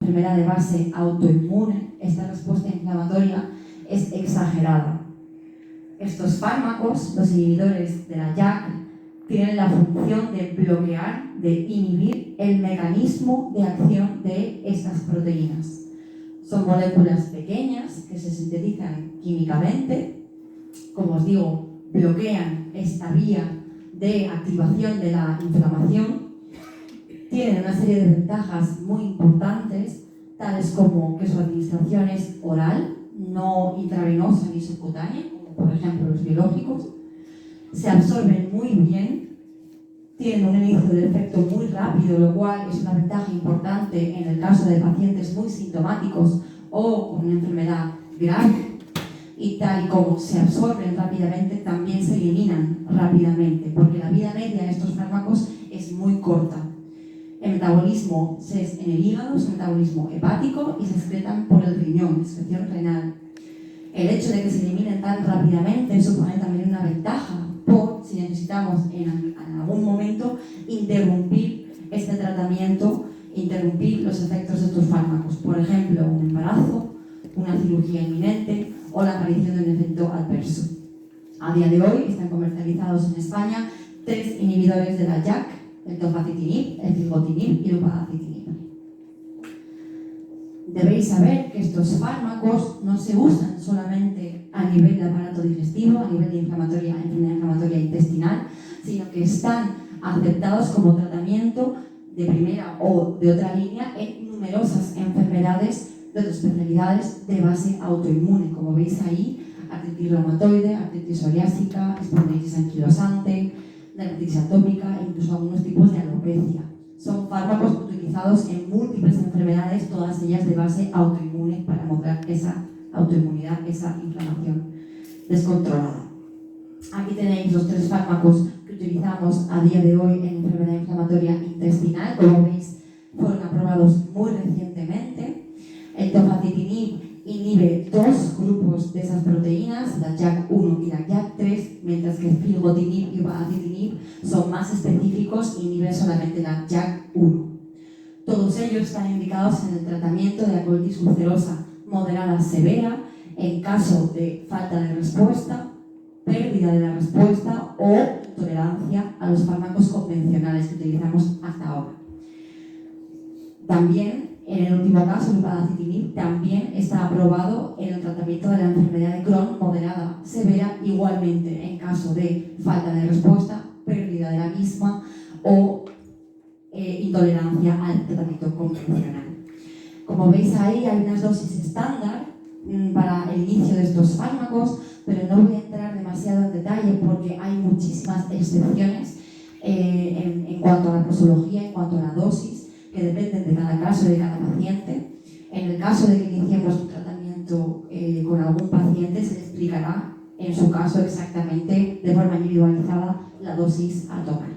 enfermedad de base autoinmune, esta respuesta inflamatoria es exagerada. Estos fármacos, los inhibidores de la JAK, tienen la función de bloquear, de inhibir el mecanismo de acción de estas proteínas. Son moléculas pequeñas que se sintetizan químicamente, como os digo, bloquean esta vía de activación de la inflamación. Tienen una serie de ventajas muy importantes, tales como que su administración es oral, no intravenosa ni subcutánea, como por ejemplo los biológicos. Se absorben muy bien, tienen un inicio de efecto muy rápido, lo cual es una ventaja importante en el caso de pacientes muy sintomáticos o con una enfermedad grave. Y tal y como se absorben rápidamente, también se eliminan rápidamente, porque la vida media de estos fármacos es muy corta. El metabolismo es en el hígado, es un metabolismo hepático y se excretan por el riñón, excreción renal. El hecho de que se eliminen tan rápidamente supone también una ventaja, por si necesitamos en algún momento interrumpir este tratamiento, interrumpir los efectos de estos fármacos. Por ejemplo, un embarazo, una cirugía inminente o la aparición de un efecto adverso. A día de hoy están comercializados en España 3 inhibidores de la JAK, el tofacitinib, el filgotinib y el upadacitinib. Debéis saber que estos fármacos no se usan solamente a nivel de aparato digestivo, a nivel de enfermedad inflamatoria intestinal, sino que están aceptados como tratamiento de primera o de otra línea en numerosas enfermedades de otras especialidades de base autoinmune, como veis ahí, artritis reumatoide, artritis psoriásica, espondilitis anquilosante, dermatitis atópica e incluso algunos tipos de alopecia. Son fármacos utilizados en múltiples enfermedades, todas ellas de base autoinmune, para mostrar esa autoinmunidad, esa inflamación descontrolada. Aquí tenéis los 3 fármacos que utilizamos a día de hoy en enfermedad inflamatoria intestinal. Como veis, fueron aprobados muy recientemente. El tofacitinib inhibe 2 grupos de esas proteínas, la JAK1 y la JAK3, mientras que el filgotinib y upadacitinib son más específicos e inhiben solamente la JAK1. Todos ellos están indicados en el tratamiento de la colitis ulcerosa moderada severa en caso de falta de respuesta, pérdida de la respuesta o intolerancia a los fármacos convencionales que utilizamos hasta ahora. También, en el último caso, el upadacitinib también está aprobado en el tratamiento de la enfermedad de Crohn moderada severa, igualmente en caso de falta de respuesta, pérdida de la misma o intolerancia al tratamiento convencional. Como veis ahí, hay unas dosis estándar para el inicio de estos fármacos, pero no voy a entrar demasiado en detalle porque hay muchísimas excepciones en cuanto a la posología, en cuanto a la dosis, que dependen de cada caso, de cada paciente. En el caso de que iniciemos un tratamiento con algún paciente, se le explicará en su caso exactamente, de forma individualizada, la dosis a tomar.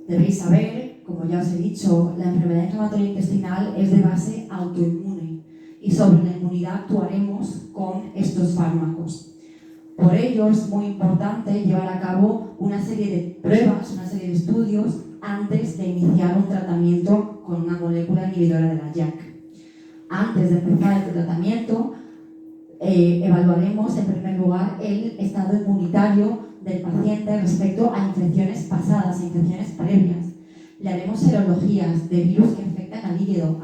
Debéis saber, como ya os he dicho, la enfermedad inflamatoria intestinal es de base autoinmune y sobre la inmunidad actuaremos con estos fármacos. Por ello es muy importante llevar a cabo una serie de pruebas, una serie de estudios antes de iniciar un tratamiento con una molécula inhibidora de la JAK. Antes de empezar el tratamiento, evaluaremos en primer lugar el estado inmunitario del paciente respecto a infecciones pasadas, a infecciones previas. Le haremos serologías de virus que afectan al hígado,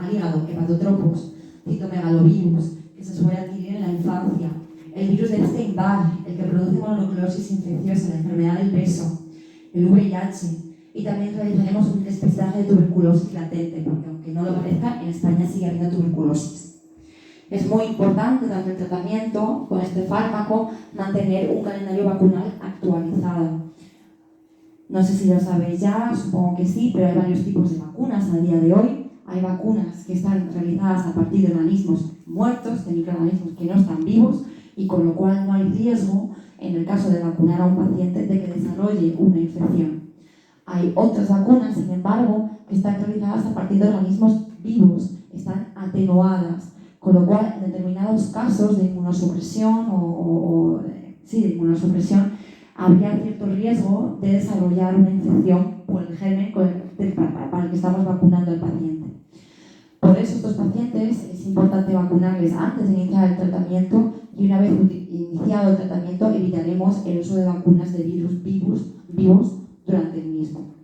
hepatotropos, citomegalovirus, que se suele adquirir en la infancia, el virus del Epstein-Barr, el que produce mononucleosis infecciosa, la enfermedad del peso, el VIH, y también realizaremos un despistaje de tuberculosis latente, porque aunque no lo parezca, en España sigue habiendo tuberculosis. Es muy importante durante el tratamiento con este fármaco mantener un calendario vacunal actualizado. No sé si lo sabéis ya, supongo que sí, pero hay varios tipos de vacunas a día de hoy. Hay vacunas que están realizadas a partir de organismos muertos, de microorganismos que no están vivos, y con lo cual no hay riesgo, en el caso de vacunar a un paciente, de que desarrolle una infección. Hay otras vacunas, sin embargo, que están realizadas a partir de organismos vivos, están atenuadas, con lo cual en determinados casos de inmunosupresión de inmunosupresión habría cierto riesgo de desarrollar una infección por el germen con el para el que estamos vacunando al paciente. Por eso estos pacientes es importante vacunarles antes de iniciar el tratamiento y una vez iniciado el tratamiento evitaremos el uso de vacunas de virus vivos durante el mismo.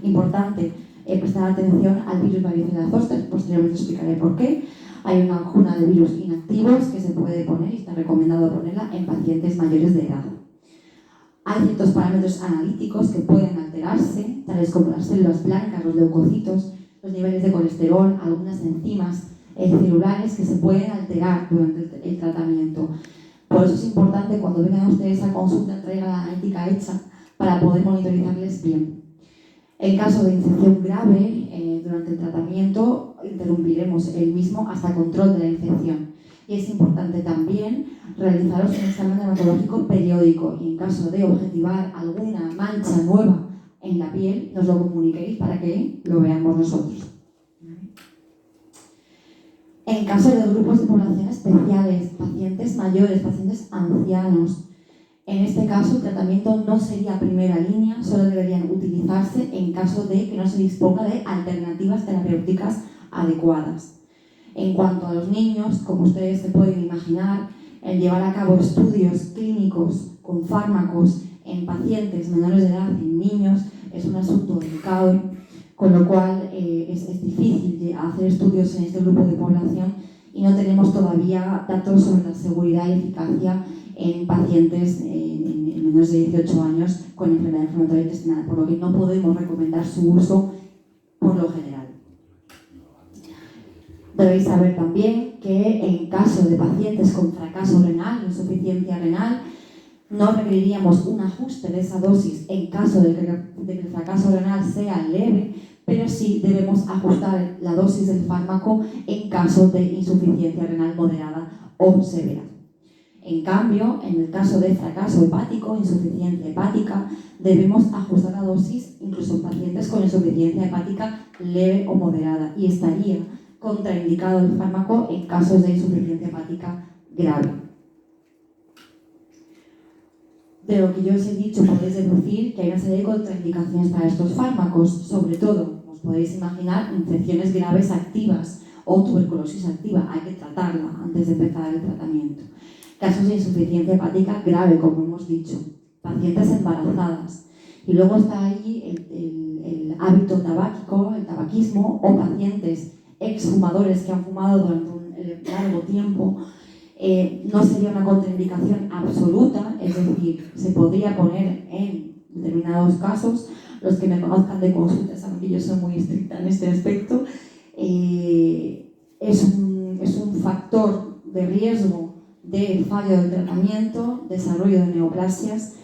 Importante prestar atención al virus varicela zoster, posteriormente explicaré por qué. Hay una vacuna de virus inactivos que se puede poner y está recomendado ponerla en pacientes mayores de edad. Hay ciertos parámetros analíticos que pueden alterarse, tales como las células blancas, los leucocitos, los niveles de colesterol, algunas enzimas celulares que se pueden alterar durante el tratamiento. Por eso es importante cuando vengan ustedes a consulta traigan la analítica hecha para poder monitorizarles bien. En caso de infección grave durante el tratamiento interrumpiremos el mismo hasta control de la infección. Y es importante también realizaros un examen dermatológico periódico y en caso de objetivar alguna mancha nueva en la piel, nos lo comuniquéis para que lo veamos nosotros. En caso de grupos de población especiales, pacientes mayores, pacientes ancianos, en este caso el tratamiento no sería primera línea, solo deberían utilizarse en caso de que no se disponga de alternativas terapéuticas adecuadas. En cuanto a los niños, como ustedes se pueden imaginar, el llevar a cabo estudios clínicos con fármacos en pacientes menores de edad, en niños, es un asunto delicado, con lo cual es difícil hacer estudios en este grupo de población y no tenemos todavía datos sobre la seguridad y eficacia en pacientes en menores de 18 años con enfermedad inflamatoria intestinal, por lo que no podemos recomendar su uso por lo general. Debéis saber también que en caso de pacientes con fracaso renal, insuficiencia renal, no requeriríamos un ajuste de esa dosis en caso de que el fracaso renal sea leve, pero sí debemos ajustar la dosis del fármaco en caso de insuficiencia renal moderada o severa. En cambio, en el caso de fracaso hepático, insuficiencia hepática, debemos ajustar la dosis incluso en pacientes con insuficiencia hepática leve o moderada y estaría contraindicado el fármaco en casos de insuficiencia hepática grave. De lo que yo os he dicho, podéis deducir que hay una serie de contraindicaciones para estos fármacos, sobre todo, os podéis imaginar, infecciones graves activas o tuberculosis activa, hay que tratarla antes de empezar el tratamiento. Casos de insuficiencia hepática grave, como hemos dicho, pacientes embarazadas. Y luego está ahí el hábito tabáquico, el tabaquismo, o pacientes exfumadores que han fumado durante un largo tiempo. No sería una contraindicación absoluta, es decir, se podría poner en determinados casos. Los que me conozcan de consulta saben que yo soy muy estricta en este aspecto. Es un factor de riesgo de fallo del tratamiento, desarrollo de neoplasias.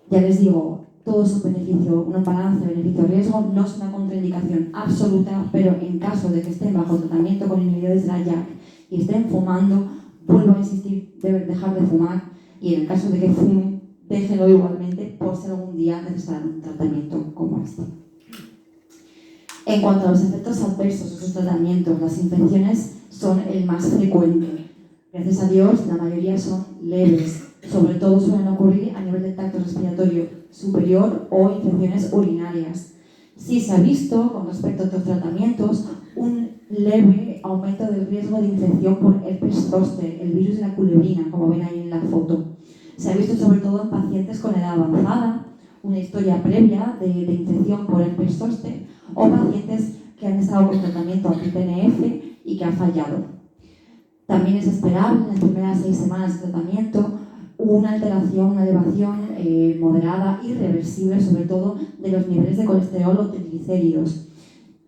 Ya les digo, todo es un beneficio, una balanza beneficio-riesgo, no es una contraindicación absoluta, pero en caso de que estén bajo tratamiento con inhibidores de la JAK y estén fumando, vuelvo a insistir, deben dejar de fumar y en el caso de que fumen, déjenlo igualmente por si algún día necesitan un tratamiento como este. En cuanto a los efectos adversos de sus tratamientos, las infecciones son el más frecuente. Gracias a Dios, la mayoría son leves. Sobre todo suelen ocurrir a nivel del tracto respiratorio superior o infecciones urinarias. Sí se ha visto, con respecto a otros tratamientos, un leve aumento del riesgo de infección por herpes zóster, el virus de la culebrina, como ven ahí en la foto. Se ha visto sobre todo en pacientes con edad avanzada, una historia previa de infección por herpes zóster, o pacientes que han estado con tratamiento anti-TNF y que han fallado. También es esperable en las primeras 6 semanas de tratamiento una alteración, una elevación moderada y reversible, sobre todo de los niveles de colesterol o triglicéridos.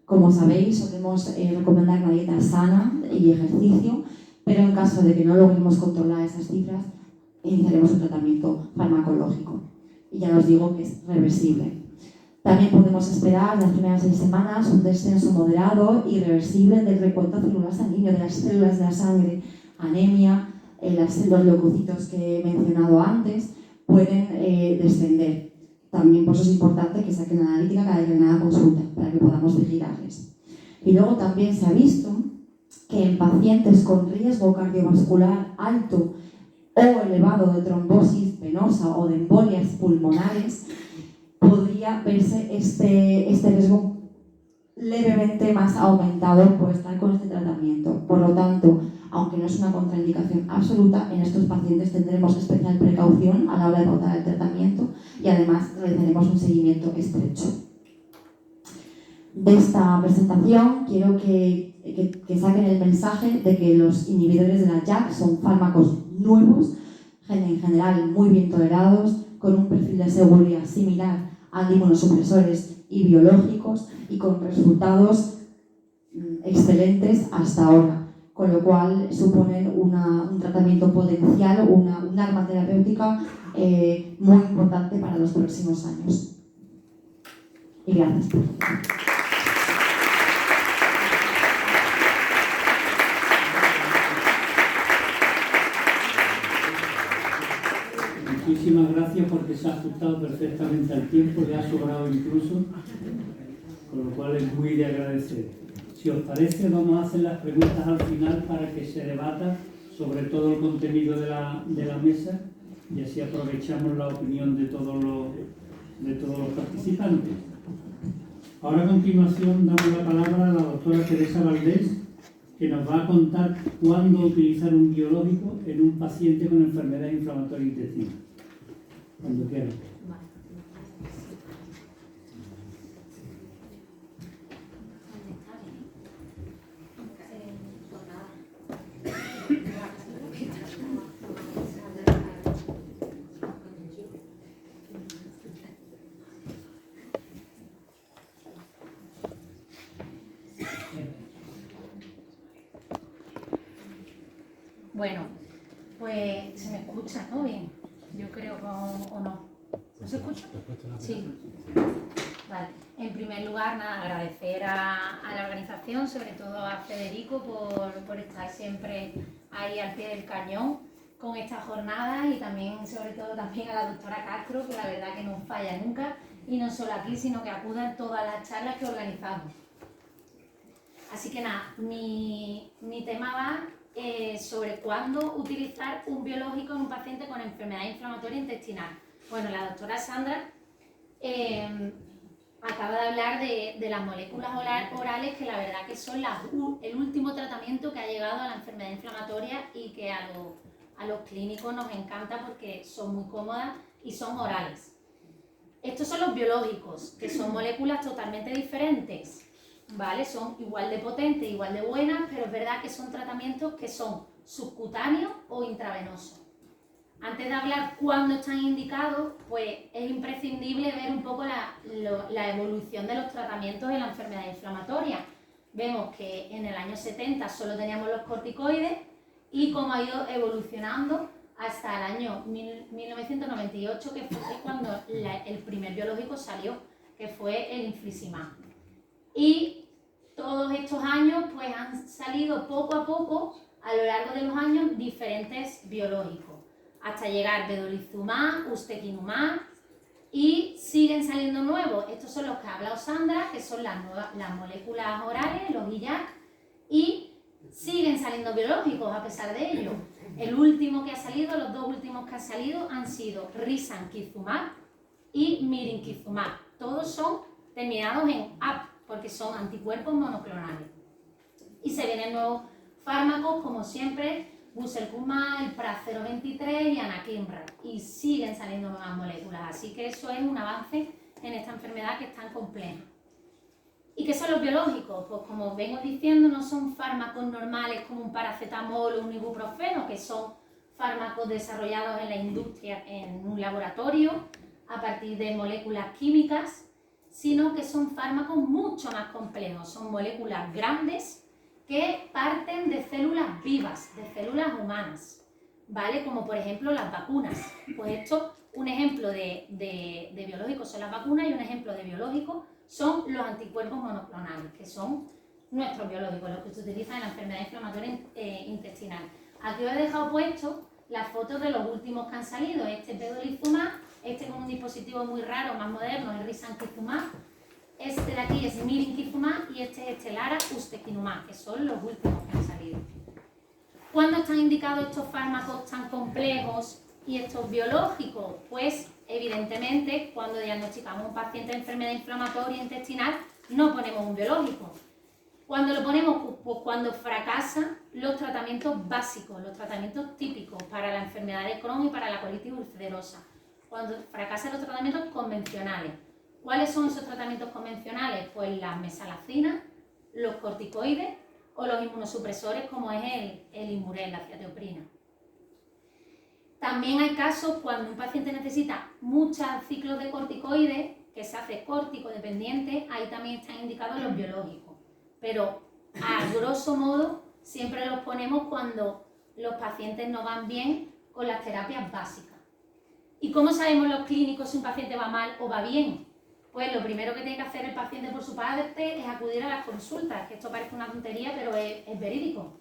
Como sabéis, solemos recomendar una dieta sana y ejercicio, pero en caso de que no logremos controlar esas cifras, iniciaremos un tratamiento farmacológico. Y ya os digo que es reversible. También podemos esperar en las primeras 6 semanas un descenso moderado y reversible del recuento celular sanguíneo, de las células de la sangre, anemia, los leucocitos que he mencionado antes pueden descender. También por eso es importante que saquen la analítica cada determinada consulta para que podamos vigilarles. Y luego también se ha visto que en pacientes con riesgo cardiovascular alto o elevado de trombosis venosa o de embolias pulmonares, podría verse este riesgo levemente más aumentado por estar con este tratamiento. Por lo tanto, aunque no es una contraindicación absoluta, en estos pacientes tendremos especial precaución a la hora de pautar el tratamiento y además realizaremos un seguimiento estrecho. De esta presentación quiero que saquen el mensaje de que los inhibidores de la JAK son fármacos nuevos, en general muy bien tolerados, con un perfil de seguridad similar a inmunosupresores y biológicos y con resultados excelentes hasta ahora, con lo cual suponen un tratamiento potencial, un arma terapéutica muy importante para los próximos años. Y gracias. Muchísimas gracias porque se ha ajustado perfectamente al tiempo, le ha sobrado incluso, con lo cual es muy de agradecer. Si os parece, vamos a hacer las preguntas al final para que se debata sobre todo el contenido de la mesa y así aprovechamos la opinión de todos los participantes. Ahora a continuación damos la palabra a la doctora Teresa Valdés, que nos va a contar cuándo utilizar un biológico en un paciente con enfermedad inflamatoria intestinal. Cuando quiera. Bueno, pues se me escucha, ¿no? Bien. Yo creo que o no. ¿No se escucha? Sí. Vale. En primer lugar, nada, agradecer a la organización, sobre todo a Federico, por estar siempre ahí al pie del cañón con esta jornada y también, sobre todo, también a la doctora Castro, que la verdad que no falla nunca, y no solo aquí, sino que acude a todas las charlas que organizamos. Así que nada, mi tema va sobre cuándo utilizar un biológico en un paciente con enfermedad inflamatoria intestinal. Bueno, la doctora Sandra acaba de hablar de las moléculas orales, que la verdad que son el último tratamiento que ha llegado a la enfermedad inflamatoria y que a los clínicos nos encanta porque son muy cómodas y son orales. Estos son los biológicos, que son moléculas totalmente diferentes, ¿vale? Son igual de potentes, igual de buenas, pero es verdad que son tratamientos que son subcutáneos o intravenosos. Antes de hablar cuándo están indicados, pues es imprescindible ver un poco la evolución de los tratamientos en la enfermedad inflamatoria. Vemos que en el año 70 solo teníamos los corticoides y cómo ha ido evolucionando hasta el año 1998, que fue cuando el primer biológico salió, que fue el infliximab. Y todos estos años pues han salido poco a poco, a lo largo de los años, diferentes biológicos, hasta llegar vedolizumab, ustekinumab, y siguen saliendo nuevos. Estos son los que ha hablado Sandra, que son las moléculas orales, los IJAK, y siguen saliendo biológicos a pesar de ello. El último que ha salido, los dos últimos que han salido han sido risankizumab y mirinzumab. Todos son terminados en AP, porque son anticuerpos monoclonales. Y se vienen nuevos fármacos, como siempre, guselkumab, el PRAZ-023 y anakinra. Y siguen saliendo nuevas moléculas. Así que eso es un avance en esta enfermedad que es tan compleja. ¿Y qué son los biológicos? Pues como vengo diciendo, no son fármacos normales como un paracetamol o un ibuprofeno, que son fármacos desarrollados en la industria, en un laboratorio, a partir de moléculas químicas, sino que son fármacos mucho más complejos. Son moléculas grandes que parten de células vivas, de células humanas, ¿vale? Como por ejemplo las vacunas. Pues esto, un ejemplo de biológicos son las vacunas y un ejemplo de biológicos son los anticuerpos monoclonales, que son nuestros biológicos, los que se utilizan en la enfermedad inflamatoria intestinal. Aquí os he dejado puesto las fotos de los últimos que han salido. Este es vedolizumab, este con un dispositivo muy raro, más moderno, es risankizumab. Este de aquí es mirinzumab y este es Stelara ustekinumab, que son los últimos que han salido. ¿Cuándo están indicados estos fármacos tan complejos y estos biológicos? Pues evidentemente, cuando diagnosticamos a un paciente de enfermedad inflamatoria intestinal, no ponemos un biológico. Cuando lo ponemos, pues cuando fracasan los tratamientos básicos, los tratamientos típicos para la enfermedad de Crohn y para la colitis ulcerosa. Cuando fracasan los tratamientos convencionales. ¿Cuáles son esos tratamientos convencionales? Pues las mesalacinas, los corticoides o los inmunosupresores como es el Immurel, la ciateoprina. También hay casos cuando un paciente necesita muchos ciclos de corticoides, que se hace córtico dependiente, ahí también están indicados los biológicos. Pero a grosso modo siempre los ponemos cuando los pacientes no van bien con las terapias básicas. ¿Y cómo sabemos los clínicos si un paciente va mal o va bien? Pues lo primero que tiene que hacer el paciente por su parte es acudir a las consultas, que esto parece una tontería, pero es verídico.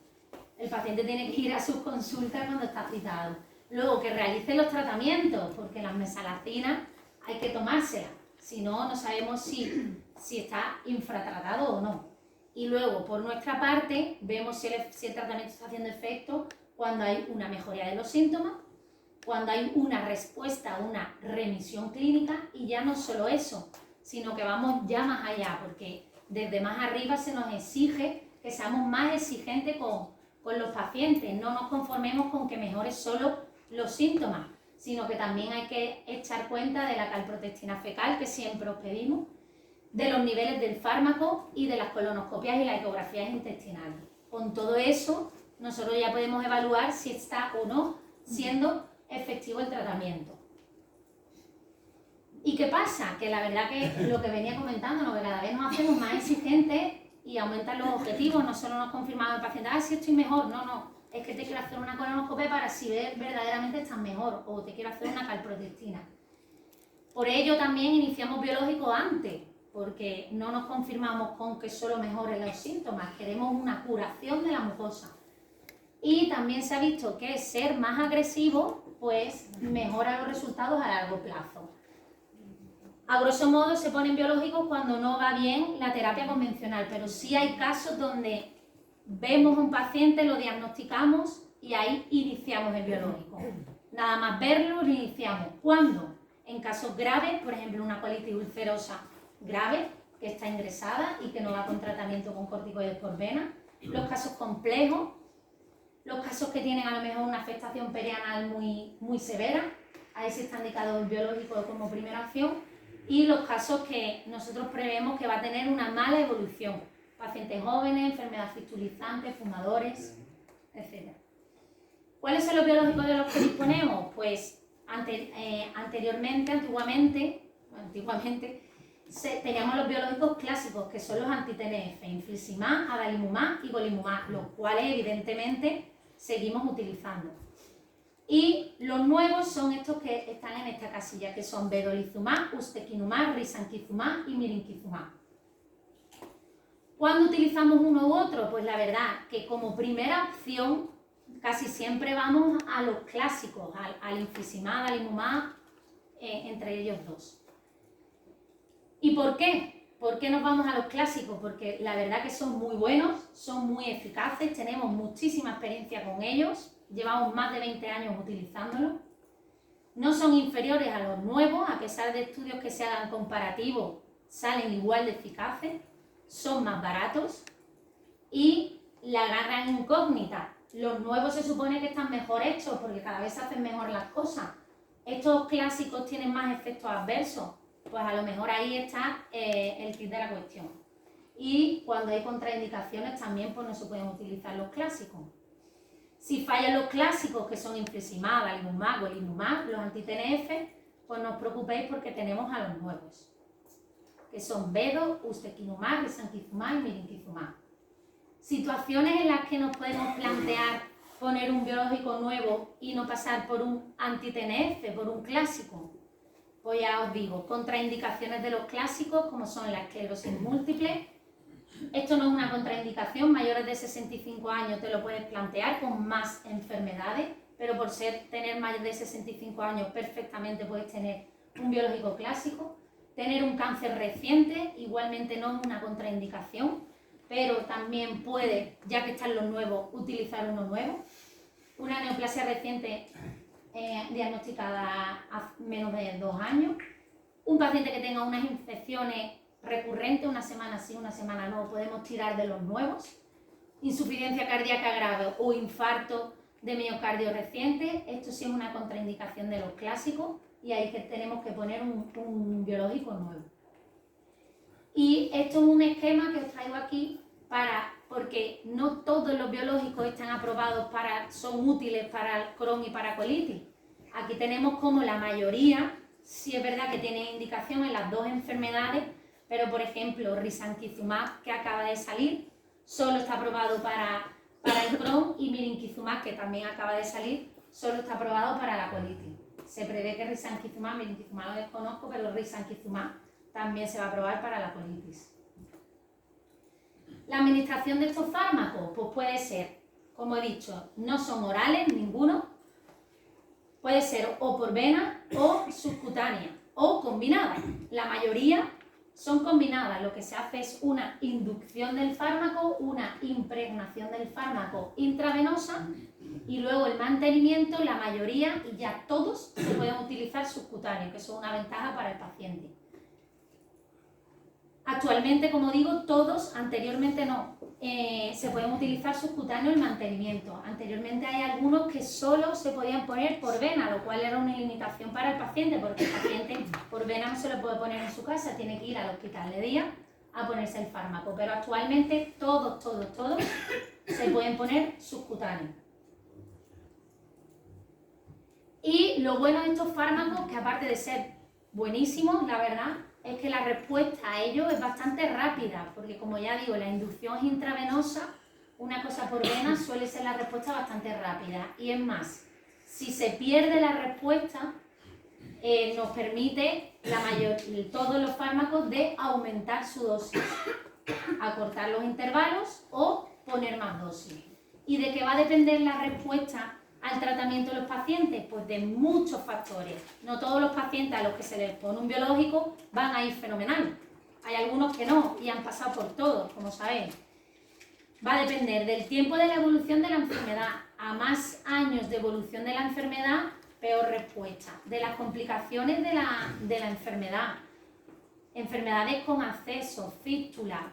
El paciente tiene que ir a sus consultas cuando está citado. Luego, que realice los tratamientos, porque las mesalacinas hay que tomárselas, si no, no sabemos si está infratratado o no. Y luego, por nuestra parte, vemos si el tratamiento está haciendo efecto cuando hay una mejoría de los síntomas, cuando hay una respuesta, una remisión clínica, y ya no solo eso, sino que vamos ya más allá, porque desde más arriba se nos exige que seamos más exigentes con los pacientes, no nos conformemos con que mejore solo los síntomas, sino que también hay que echar cuenta de la calprotectina fecal que siempre os pedimos, de los niveles del fármaco y de las colonoscopias y las ecografías intestinales. Con todo eso, nosotros ya podemos evaluar si está o no siendo efectivo el tratamiento. ¿Y qué pasa? Que la verdad que lo que venía comentando, que cada vez nos hacemos más exigentes y aumentan los objetivos, no solo nos confirmamos el paciente, si estoy mejor, no, es que te quiero hacer una colonoscopia para si ver verdaderamente estás mejor, o te quiero hacer una calprotectina. Por ello también iniciamos biológicos antes, porque no nos confirmamos con que solo mejoren los síntomas, queremos una curación de la mucosa. Y también se ha visto que ser más agresivo pues mejora los resultados a largo plazo. A grosso modo se ponen biológicos cuando no va bien la terapia convencional, pero sí hay casos donde vemos un paciente, lo diagnosticamos y ahí iniciamos el biológico. Nada más verlo, lo iniciamos. ¿Cuándo? En casos graves, por ejemplo una colitis ulcerosa grave, que está ingresada y que no va con tratamiento con corticoides por vena. Los casos complejos, los casos que tienen a lo mejor una afectación perianal muy severa, ahí sí está indicado el biológico como primera opción, y los casos que nosotros prevemos que va a tener una mala evolución, pacientes jóvenes, enfermedad fistulizante, fumadores, etc. ¿Cuáles son los biológicos de los que disponemos? Pues antiguamente, teníamos los biológicos clásicos, que son los anti-TNF, infliximab, adalimumab y golimumab, los cuales evidentemente seguimos utilizando. Y los nuevos son estos que están en esta casilla, que son vedolizumab, ustekinumab, risankizumab y mirinzumab. ¿Cuándo utilizamos uno u otro? Pues la verdad que como primera opción casi siempre vamos a los clásicos, al infliximab, adalimumab, entre ellos dos. ¿Y por qué? ¿Por qué nos vamos a los clásicos? Porque la verdad que son muy buenos, son muy eficaces, tenemos muchísima experiencia con ellos, llevamos más de 20 años utilizándolos. No son inferiores a los nuevos, a pesar de estudios que se hagan comparativos, salen igual de eficaces, son más baratos y la gran incógnita, los nuevos se supone que están mejor hechos porque cada vez se hacen mejor las cosas. Estos clásicos tienen más efectos adversos. Pues a lo mejor ahí está el kit de la cuestión. Y cuando hay contraindicaciones también pues no se pueden utilizar los clásicos. Si fallan los clásicos, que son infliximab, adalimumab, golimumab, los anti-TNF, pues no os preocupéis porque tenemos a los nuevos, que son vedo, ustekinumab, risankizumab y mirinzumab. Situaciones en las que nos podemos plantear poner un biológico nuevo y no pasar por un anti-TNF, por un clásico. Pues ya os digo, contraindicaciones de los clásicos, como son la esclerosis múltiple. Esto no es una contraindicación, mayores de 65 años te lo puedes plantear con más enfermedades, pero por tener más de 65 años perfectamente puedes tener un biológico clásico. Tener un cáncer reciente igualmente no es una contraindicación, pero también puede, ya que están los nuevos, utilizar uno nuevo. Una neoplasia reciente diagnosticada hace menos de 2 años. Un paciente que tenga unas infecciones recurrentes, una semana sí, una semana no, podemos tirar de los nuevos. Insuficiencia cardíaca grave o infarto de miocardio reciente, esto sí es una contraindicación de los clásicos y ahí que tenemos que poner un biológico nuevo. Y esto es un esquema que os traigo aquí porque no todos los biológicos están aprobados son útiles para el Crohn y para colitis. Aquí tenemos como la mayoría, sí es verdad que tienen indicación en las dos enfermedades, pero por ejemplo risankizumab, que acaba de salir, solo está aprobado para el Crohn, y mirinquizumab, que también acaba de salir, solo está aprobado para la colitis. Se prevé que risankizumab, mirinquizumab lo desconozco, pero risankizumab también se va a aprobar para la colitis. La administración de estos fármacos pues puede ser, como he dicho, no son orales ninguno, puede ser o por vena o subcutánea o combinada. La mayoría son combinadas, lo que se hace es una inducción del fármaco, una impregnación del fármaco intravenosa y luego el mantenimiento, la mayoría y ya todos se pueden utilizar subcutáneos, que eso es una ventaja para el paciente. Actualmente, como digo, todos, anteriormente no, se pueden utilizar subcutáneos el mantenimiento. Anteriormente hay algunos que solo se podían poner por vena, lo cual era una limitación para el paciente, porque el paciente por vena no se lo puede poner en su casa, tiene que ir al hospital de día a ponerse el fármaco. Pero actualmente todos se pueden poner subcutáneos. Y lo bueno de estos fármacos, que aparte de ser buenísimos, la verdad, es que la respuesta a ellos es bastante rápida, porque como ya digo, la inducción intravenosa, una cosa por vena, suele ser la respuesta bastante rápida. Y es más, si se pierde la respuesta, nos permite todos los fármacos de aumentar su dosis, acortar los intervalos o poner más dosis. ¿Y de qué va a depender la respuesta al tratamiento de los pacientes? Pues de muchos factores. No todos los pacientes a los que se les pone un biológico van a ir fenomenal. Hay algunos que no y han pasado por todo, como sabéis. Va a depender del tiempo de la evolución de la enfermedad. A más años de evolución de la enfermedad, peor respuesta. De las complicaciones de la enfermedad. Enfermedades con acceso, fístula,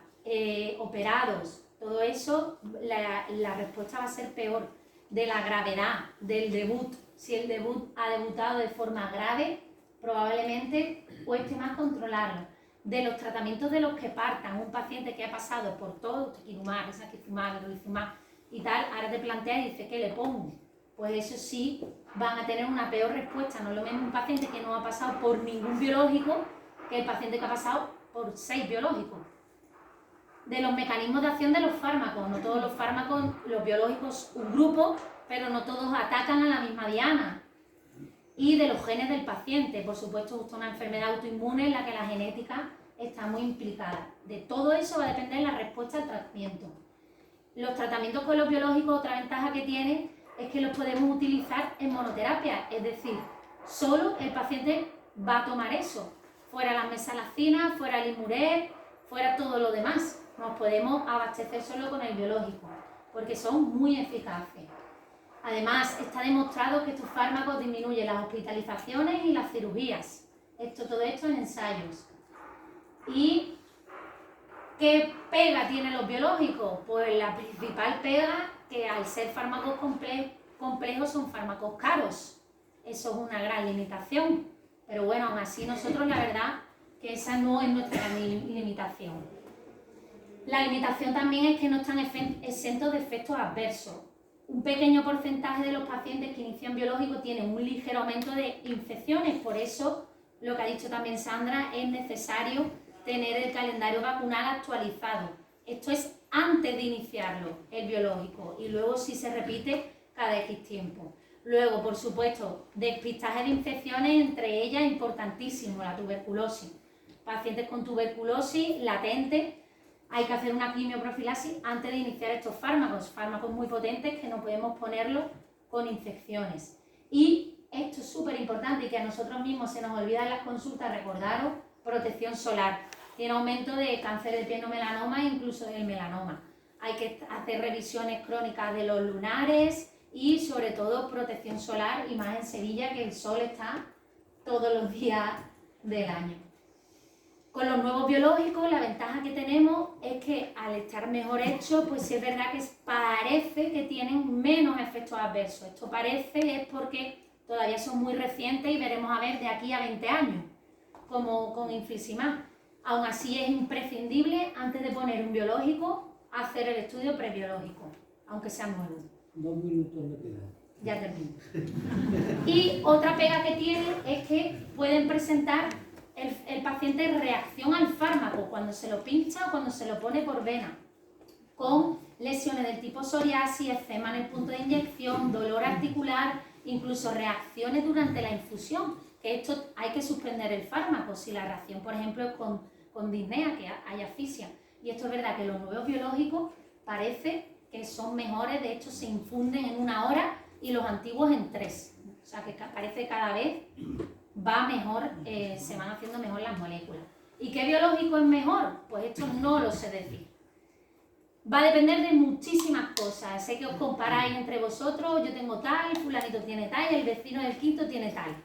operados. Todo eso, la respuesta va a ser peor. De la gravedad, del debut. Si el debut ha debutado de forma grave, probablemente cueste más controlarlo. De los tratamientos de los que partan, un paciente que ha pasado por todo, ustekinumab, risankizumab, vedolizumab y tal, ahora te plantea y dice, ¿qué le pongo? Pues eso sí, van a tener una peor respuesta. No es lo mismo un paciente que no ha pasado por ningún biológico que el paciente que ha pasado por 6 biológicos. De los mecanismos de acción de los fármacos. No todos los fármacos, los biológicos, un grupo, pero no todos atacan a la misma diana. Y de los genes del paciente. Por supuesto, justo una enfermedad autoinmune en la que la genética está muy implicada. De todo eso va a depender la respuesta al tratamiento. Los tratamientos con los biológicos, otra ventaja que tienen es que los podemos utilizar en monoterapia. Es decir, solo el paciente va a tomar eso. Fuera las mesalacinas, fuera el Imuret, fuera todo lo demás. Nos podemos abastecer solo con el biológico, porque son muy eficaces. Además, está demostrado que estos fármacos disminuyen las hospitalizaciones y las cirugías. Todo esto en ensayos. ¿Y qué pega tienen los biológicos? Pues la principal pega, que al ser fármacos complejos son fármacos caros. Eso es una gran limitación. Pero bueno, aún así nosotros la verdad que esa no es nuestra limitación. La limitación también es que no están exentos de efectos adversos. Un pequeño porcentaje de los pacientes que inician biológicos tienen un ligero aumento de infecciones. Por eso, lo que ha dicho también Sandra, es necesario tener el calendario vacunal actualizado. Esto es antes de iniciarlo, el biológico, y luego sí se repite cada X tiempo. Luego, por supuesto, despistaje de infecciones, entre ellas importantísimo, la tuberculosis. Pacientes con tuberculosis latente, hay que hacer una quimioprofilaxis antes de iniciar estos fármacos muy potentes que no podemos ponerlos con infecciones. Y esto es súper importante y que a nosotros mismos se nos olvida en las consultas, recordaros, protección solar. Tiene aumento de cáncer de piel no melanoma e incluso del melanoma. Hay que hacer revisiones crónicas de los lunares y sobre todo protección solar, y más en Sevilla, que el sol está todos los días del año. Con los nuevos biológicos, la ventaja que tenemos es que al estar mejor hechos, pues sí es verdad que parece que tienen menos efectos adversos. Esto parece es porque todavía son muy recientes y veremos a ver de aquí a 20 años, como con infliximab. Aún así es imprescindible, antes de poner un biológico, hacer el estudio prebiológico, aunque sea nuevo. 2 minutos le quedan. Ya termino. Y otra pega que tiene es que pueden presentar el paciente reacción al fármaco cuando se lo pincha o cuando se lo pone por vena, con lesiones del tipo psoriasis, eczema en el punto de inyección, dolor articular, incluso reacciones durante la infusión, que esto hay que suspender el fármaco si la reacción, por ejemplo, es con disnea, que hay asfixia. Y esto es verdad que los nuevos biológicos parece que son mejores, de hecho se infunden en 1 hora y los antiguos en 3. O sea que parece que cada vez va mejor, se van haciendo mejor las moléculas. ¿Y qué biológico es mejor? Pues esto no lo sé decir. Va a depender de muchísimas cosas. Sé que os comparáis entre vosotros, yo tengo tal, fulanito tiene tal, el vecino del quinto tiene tal.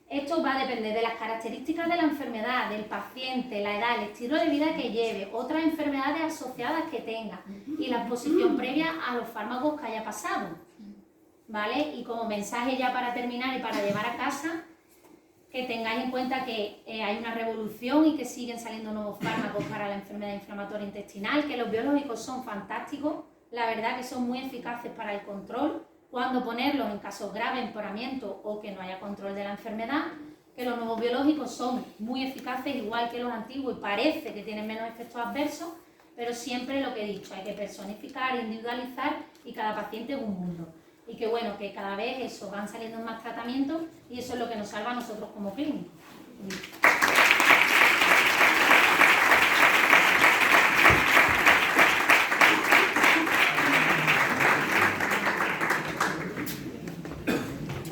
Esto va a depender de las características de la enfermedad, del paciente, la edad, el estilo de vida que lleve, otras enfermedades asociadas que tenga y la exposición previa a los fármacos que haya pasado. ¿Vale? Y como mensaje ya para terminar y para llevar a casa, que tengáis en cuenta que hay una revolución y que siguen saliendo nuevos fármacos para la enfermedad inflamatoria intestinal, que los biológicos son fantásticos, la verdad que son muy eficaces para el control, cuando ponerlos en casos graves, empeoramiento o que no haya control de la enfermedad, que los nuevos biológicos son muy eficaces igual que los antiguos y parece que tienen menos efectos adversos, pero siempre lo que he dicho, hay que personificar, individualizar y cada paciente es un mundo. Y que bueno, que cada vez eso, van saliendo más tratamientos y eso es lo que nos salva a nosotros como clínicos.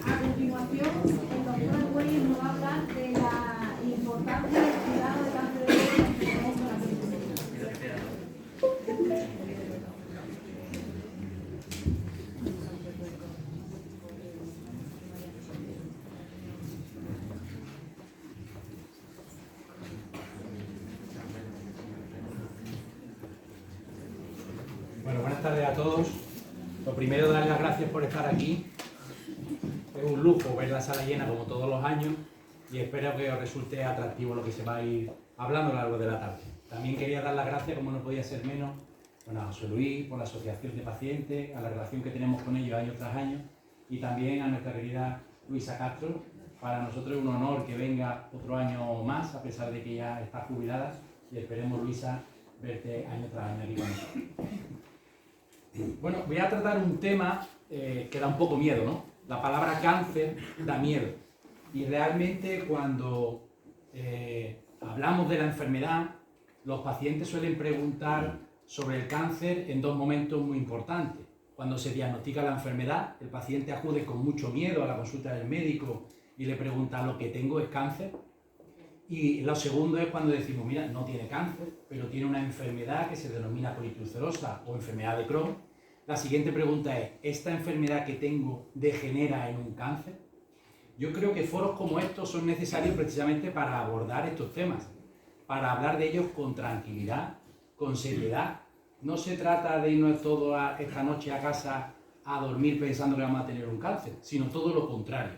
A continuación, el doctor Argüelles nos va a hablar de la importancia del cuidado de cáncer de colon. Bueno, buenas tardes a todos. Lo primero, dar las gracias por estar aquí. Es un lujo ver la sala llena como todos los años y espero que os resulte atractivo lo que se va a ir hablando a lo largo de la tarde. También quería dar las gracias, como no podía ser menos, bueno, a José Luis por la asociación de pacientes, a la relación que tenemos con ellos año tras año y también a nuestra querida Luisa Castro. Para nosotros es un honor que venga otro año más, a pesar de que ya está jubilada, y esperemos, Luisa, verte año tras año aquí con nosotros. Bueno, voy a tratar un tema que da un poco miedo, ¿no? La palabra cáncer da miedo. Y realmente cuando hablamos de la enfermedad, los pacientes suelen preguntar sobre el cáncer en 2 momentos muy importantes. Cuando se diagnostica la enfermedad, el paciente acude con mucho miedo a la consulta del médico y le pregunta, ¿lo que tengo es cáncer? Y lo segundo es cuando decimos, mira, no tiene cáncer, pero tiene una enfermedad que se denomina colitis ulcerosa o enfermedad de Crohn. La siguiente pregunta es, ¿esta enfermedad que tengo degenera en un cáncer? Yo creo que foros como estos son necesarios precisamente para abordar estos temas, para hablar de ellos con tranquilidad, con seriedad. No se trata de irnos todos esta noche a casa a dormir pensando que vamos a tener un cáncer, sino todo lo contrario.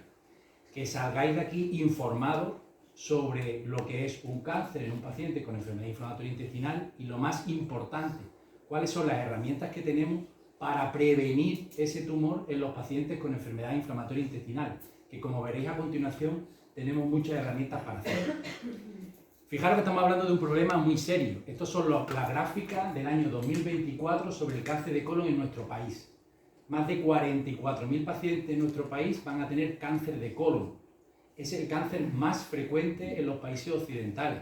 Que salgáis de aquí informados sobre lo que es un cáncer en un paciente con enfermedad inflamatoria intestinal y lo más importante, cuáles son las herramientas que tenemos para prevenir ese tumor en los pacientes con enfermedad inflamatoria intestinal, que como veréis a continuación tenemos muchas herramientas para hacerlo. Fijaros que estamos hablando de un problema muy serio. Estas son las gráficas del año 2024 sobre el cáncer de colon en nuestro país. Más de 44.000 pacientes en nuestro país van a tener cáncer de colon. Es el cáncer más frecuente en los países occidentales,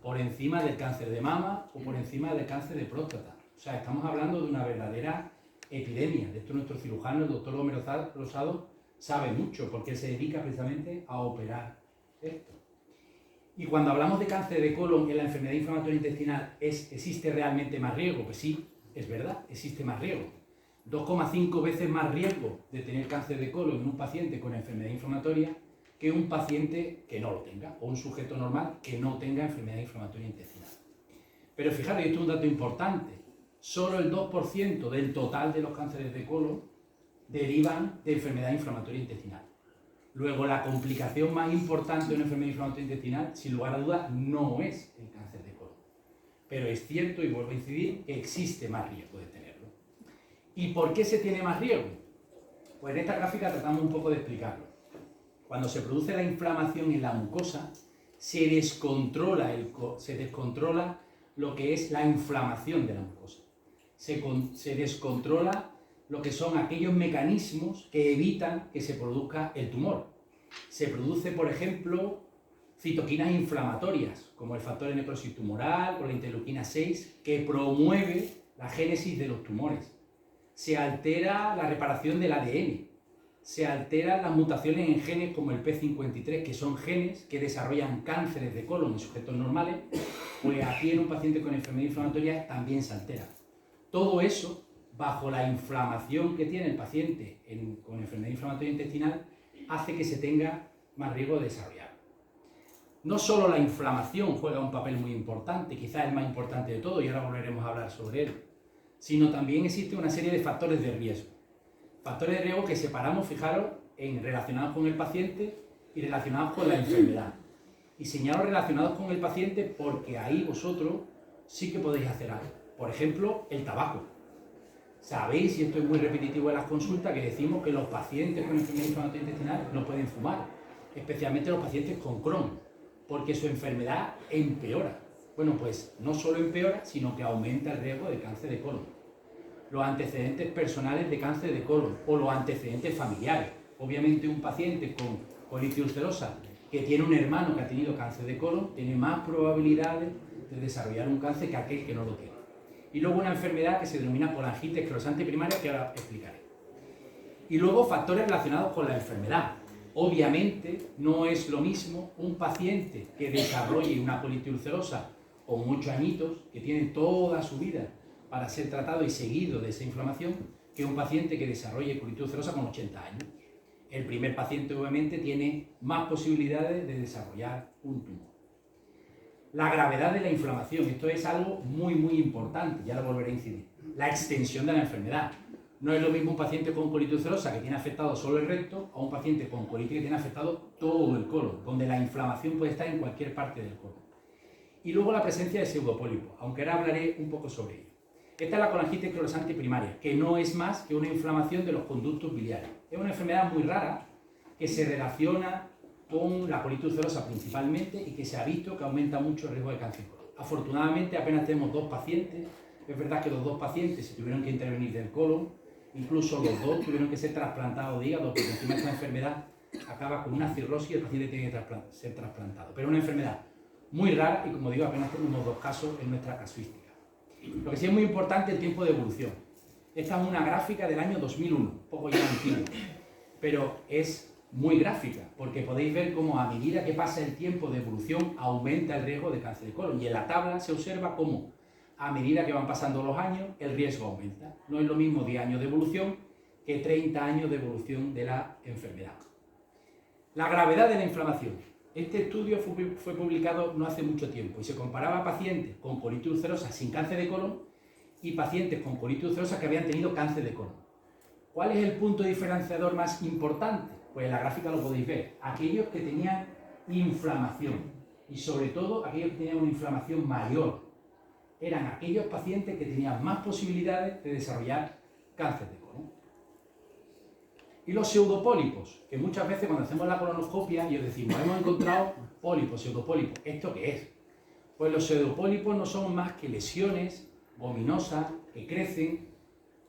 por encima del cáncer de mama o por encima del cáncer de próstata. O sea, estamos hablando de una verdadera epidemia. De esto nuestro cirujano, el doctor Gómez Rosado, sabe mucho porque él se dedica precisamente a operar esto. Y cuando hablamos de cáncer de colon en la enfermedad inflamatoria intestinal, ¿existe realmente más riesgo? Pues sí, es verdad, existe más riesgo. 2,5 veces más riesgo de tener cáncer de colon en un paciente con enfermedad inflamatoria que un paciente que no lo tenga, o un sujeto normal que no tenga enfermedad inflamatoria intestinal. Pero fijaros, y esto es un dato importante, solo el 2% del total de los cánceres de colon derivan de enfermedad inflamatoria intestinal. Luego, la complicación más importante de una enfermedad inflamatoria intestinal, sin lugar a dudas, no es el cáncer de colon. Pero es cierto, y vuelvo a incidir, que existe más riesgo de tenerlo. ¿Y por qué se tiene más riesgo? Pues en esta gráfica tratamos un poco de explicarlo. Cuando se produce la inflamación en la mucosa, se descontrola lo que es la inflamación de la mucosa. Se descontrola lo que son aquellos mecanismos que evitan que se produzca el tumor. Se produce, por ejemplo, citoquinas inflamatorias, como el factor de necrosis tumoral o la interleuquina 6, que promueve la génesis de los tumores. Se altera la reparación del ADN. Se alteran las mutaciones en genes como el P53, que son genes que desarrollan cánceres de colon en sujetos normales, pues aquí en un paciente con enfermedad inflamatoria también se altera. Todo eso, bajo la inflamación que tiene el paciente con enfermedad inflamatoria intestinal, hace que se tenga más riesgo de desarrollar. No solo la inflamación juega un papel muy importante, quizás el más importante de todo, y ahora volveremos a hablar sobre él, sino también existe una serie de factores de riesgo. Factores de riesgo que separamos, fijaros, relacionados con el paciente y relacionados con la enfermedad. Y señalo relacionados con el paciente porque ahí vosotros sí que podéis hacer algo. Por ejemplo, el tabaco. Sabéis, y esto es muy repetitivo en las consultas, que decimos que los pacientes con enfermedad inflamatoria intestinal no pueden fumar, especialmente los pacientes con Crohn, porque su enfermedad empeora. Bueno, pues no solo empeora, sino que aumenta el riesgo de cáncer de colon. Los antecedentes personales de cáncer de colon o los antecedentes familiares. Obviamente un paciente con colitis ulcerosa que tiene un hermano que ha tenido cáncer de colon tiene más probabilidades de desarrollar un cáncer que aquel que no lo tiene. Y luego una enfermedad que se denomina colangitis esclerosante primaria, que ahora explicaré. Y luego factores relacionados con la enfermedad. Obviamente no es lo mismo un paciente que desarrolle una colitis ulcerosa con 8 añitos, que tiene toda su vida para ser tratado y seguido de esa inflamación, que un paciente que desarrolle colitis ulcerosa con 80 años. El primer paciente obviamente tiene más posibilidades de desarrollar un tumor. La gravedad de la inflamación, esto es algo muy importante, ya lo volveré a incidir. La extensión de la enfermedad. No es lo mismo un paciente con colitis ulcerosa que tiene afectado solo el recto, a un paciente con colitis que tiene afectado todo el colon, donde la inflamación puede estar en cualquier parte del colon. Y luego la presencia de pseudopólipos, aunque ahora hablaré un poco sobre ello. Esta es la colangitis esclerosante primaria, que no es más que una inflamación de los conductos biliares. Es una enfermedad muy rara que se relaciona con la colitis ulcerosa principalmente y que se ha visto que aumenta mucho el riesgo de cáncer de colon. Afortunadamente apenas tenemos 2 pacientes. Es verdad que los 2 pacientes se tuvieron que intervenir del colon, incluso los 2 tuvieron que ser trasplantados de hígado, porque encima esta enfermedad acaba con una cirrosis y el paciente tiene que ser trasplantado. Pero es una enfermedad muy rara y, como digo, apenas tenemos 2 casos en nuestra casuística. Lo que sí es muy importante es el tiempo de evolución. Esta es una gráfica del año 2001, un poco ya antigua, pero es muy gráfica, porque podéis ver cómo a medida que pasa el tiempo de evolución aumenta el riesgo de cáncer de colon. Y en la tabla se observa cómo a medida que van pasando los años el riesgo aumenta. No es lo mismo 10 años de evolución que 30 años de evolución de la enfermedad. La gravedad de la inflamación. Este estudio fue publicado no hace mucho tiempo y se comparaba a pacientes con colitis ulcerosa sin cáncer de colon y pacientes con colitis ulcerosa que habían tenido cáncer de colon. ¿Cuál es el punto diferenciador más importante? Pues en la gráfica lo podéis ver. Aquellos que tenían inflamación y sobre todo aquellos que tenían una inflamación mayor. Eran aquellos pacientes que tenían más posibilidades de desarrollar cáncer de colon. Y los pseudopólipos, que muchas veces cuando hacemos la colonoscopia y os decimos, hemos encontrado pólipos, pseudopólipos. ¿Esto qué es? Pues los pseudopólipos no son más que lesiones vominosas que crecen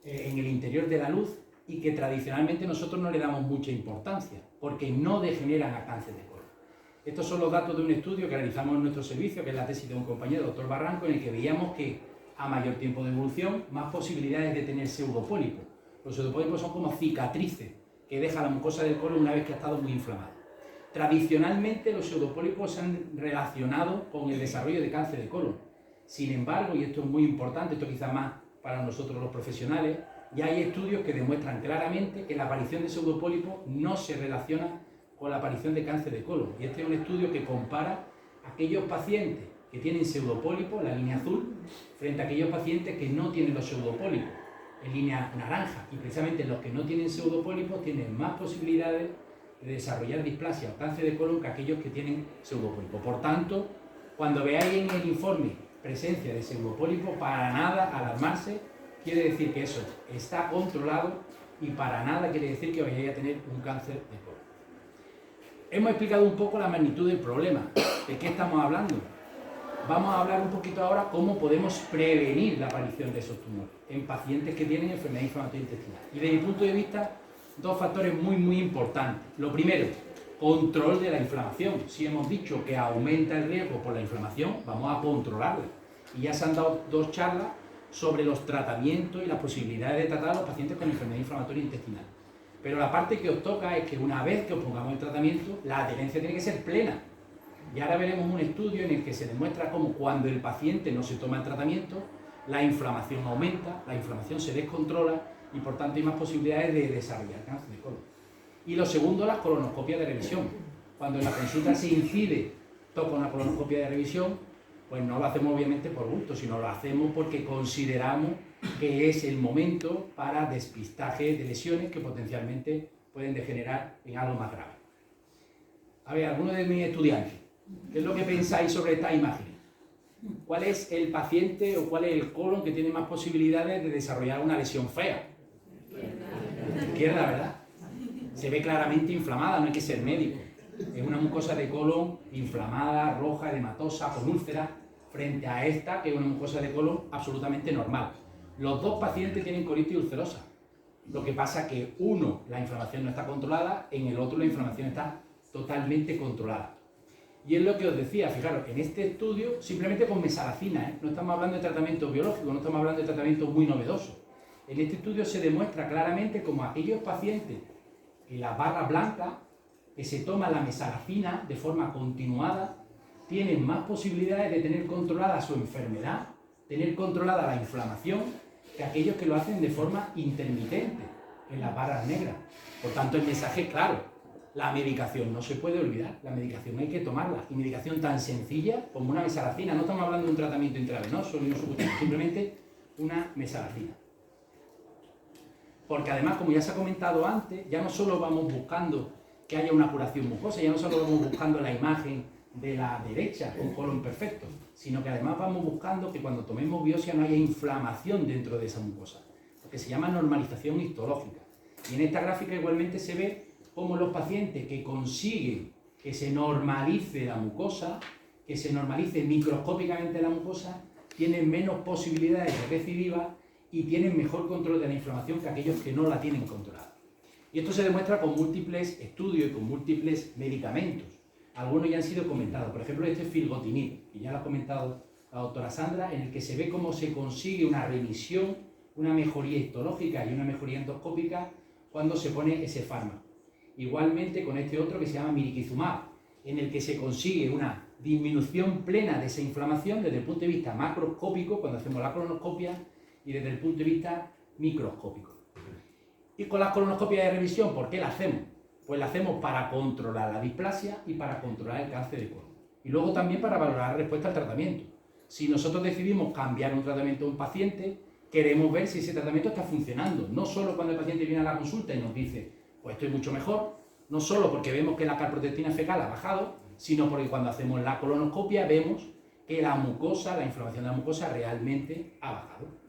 en el interior de la luz y que tradicionalmente nosotros no le damos mucha importancia, porque no degeneran a cáncer de colon. Estos son los datos de un estudio que realizamos en nuestro servicio, que es la tesis de un compañero, el doctor Barranco, en el que veíamos que a mayor tiempo de evolución, más posibilidades de tener pseudopólipos. Los pseudopólipos son como cicatrices que deja la mucosa del colon una vez que ha estado muy inflamada. Tradicionalmente los pseudopólipos se han relacionado con el desarrollo de cáncer de colon. Sin embargo, y esto es muy importante, esto quizá más para nosotros los profesionales, Y hay estudios que demuestran claramente que la aparición de pseudopólipos no se relaciona con la aparición de cáncer de colon. Y este es un estudio que compara aquellos pacientes que tienen pseudopólipos, la línea azul, frente a aquellos pacientes que no tienen los pseudopólipos, en línea naranja. Y precisamente los que no tienen pseudopólipos tienen más posibilidades de desarrollar displasia o cáncer de colon que aquellos que tienen pseudopólipos. Por tanto, cuando veáis en el informe presencia de pseudopólipos, para nada alarmarse, quiere decir que eso está controlado y para nada quiere decir que vayáis a tener un cáncer de colon. Hemos explicado un poco la magnitud del problema. ¿De qué estamos hablando? Vamos a hablar un poquito ahora cómo podemos prevenir la aparición de esos tumores en pacientes que tienen enfermedad inflamatoria intestinal. Y desde mi punto de vista, dos factores muy importantes. Lo primero, control de la inflamación. Si hemos dicho que aumenta el riesgo por la inflamación, vamos a controlarla. Y ya se han dado dos charlas sobre los tratamientos y las posibilidades de tratar a los pacientes con enfermedad inflamatoria intestinal. Pero la parte que os toca es que una vez que os pongamos el tratamiento, la adherencia tiene que ser plena. Y ahora veremos un estudio en el que se demuestra cómo cuando el paciente no se toma el tratamiento, la inflamación aumenta, la inflamación se descontrola y por tanto hay más posibilidades de desarrollar cáncer de colon. Y lo segundo, las colonoscopias de revisión. Cuando en la consulta se incide, toca una colonoscopia de revisión, pues no lo hacemos obviamente por gusto, sino lo hacemos porque consideramos que es el momento para despistaje de lesiones que potencialmente pueden degenerar en algo más grave. A ver, algunos de mis estudiantes, ¿qué es lo que pensáis sobre esta imagen? ¿Cuál es el paciente o cuál es el colon que tiene más posibilidades de desarrollar una lesión fea? La izquierda, ¿verdad? Se ve claramente inflamada, no hay que ser médico. Es una mucosa de colon inflamada, roja, edematosa, con úlceras, frente a esta, que es una mucosa de colon absolutamente normal. Los dos pacientes tienen colitis ulcerosa. Lo que pasa es que uno, la inflamación no está controlada, en el otro la inflamación está totalmente controlada. Y es lo que os decía, fijaros, en este estudio, simplemente con mesalazina, no estamos hablando de tratamiento biológico, no estamos hablando de tratamiento muy novedoso. En este estudio se demuestra claramente como aquellos pacientes en la barra blanca que se toman la mesalazina de forma continuada tienen más posibilidades de tener controlada su enfermedad, tener controlada la inflamación, que aquellos que lo hacen de forma intermitente en las barras negras. Por tanto, el mensaje es claro. La medicación no se puede olvidar, la medicación hay que tomarla. Y medicación tan sencilla como una mesalazina. No estamos hablando de un tratamiento intravenoso ni un subcutáneo, simplemente una mesalazina. Porque además, como ya se ha comentado antes, ya no solo vamos buscando que haya una curación mucosa, ya no solo vamos buscando la imagen de la derecha con colon perfecto, sino que además vamos buscando que cuando tomemos biopsia no haya inflamación dentro de esa mucosa, lo que se llama normalización histológica. Y en esta gráfica igualmente se ve cómo los pacientes que consiguen que se normalice la mucosa, que se normalice microscópicamente la mucosa, tienen menos posibilidades de recidiva y tienen mejor control de la inflamación que aquellos que no la tienen controlada. Y esto se demuestra con múltiples estudios y con múltiples medicamentos. Algunos ya han sido comentados, por ejemplo este filgotinib, que ya lo ha comentado la doctora Sandra, en el que se ve cómo se consigue una remisión, una mejoría histológica y una mejoría endoscópica cuando se pone ese fármaco. Igualmente con este otro que se llama mirikizumab, en el que se consigue una disminución plena de esa inflamación desde el punto de vista macroscópico, cuando hacemos la colonoscopia, y desde el punto de vista microscópico. Y con las colonoscopias de revisión, ¿por qué la hacemos? Pues la hacemos para controlar la displasia y para controlar el cáncer de colon. Y luego también para valorar la respuesta al tratamiento. Si nosotros decidimos cambiar un tratamiento a un paciente, queremos ver si ese tratamiento está funcionando. No solo cuando el paciente viene a la consulta y nos dice, pues estoy mucho mejor, no solo porque vemos que la calprotectina fecal ha bajado, sino porque cuando hacemos la colonoscopia vemos que la mucosa, la inflamación de la mucosa realmente ha bajado.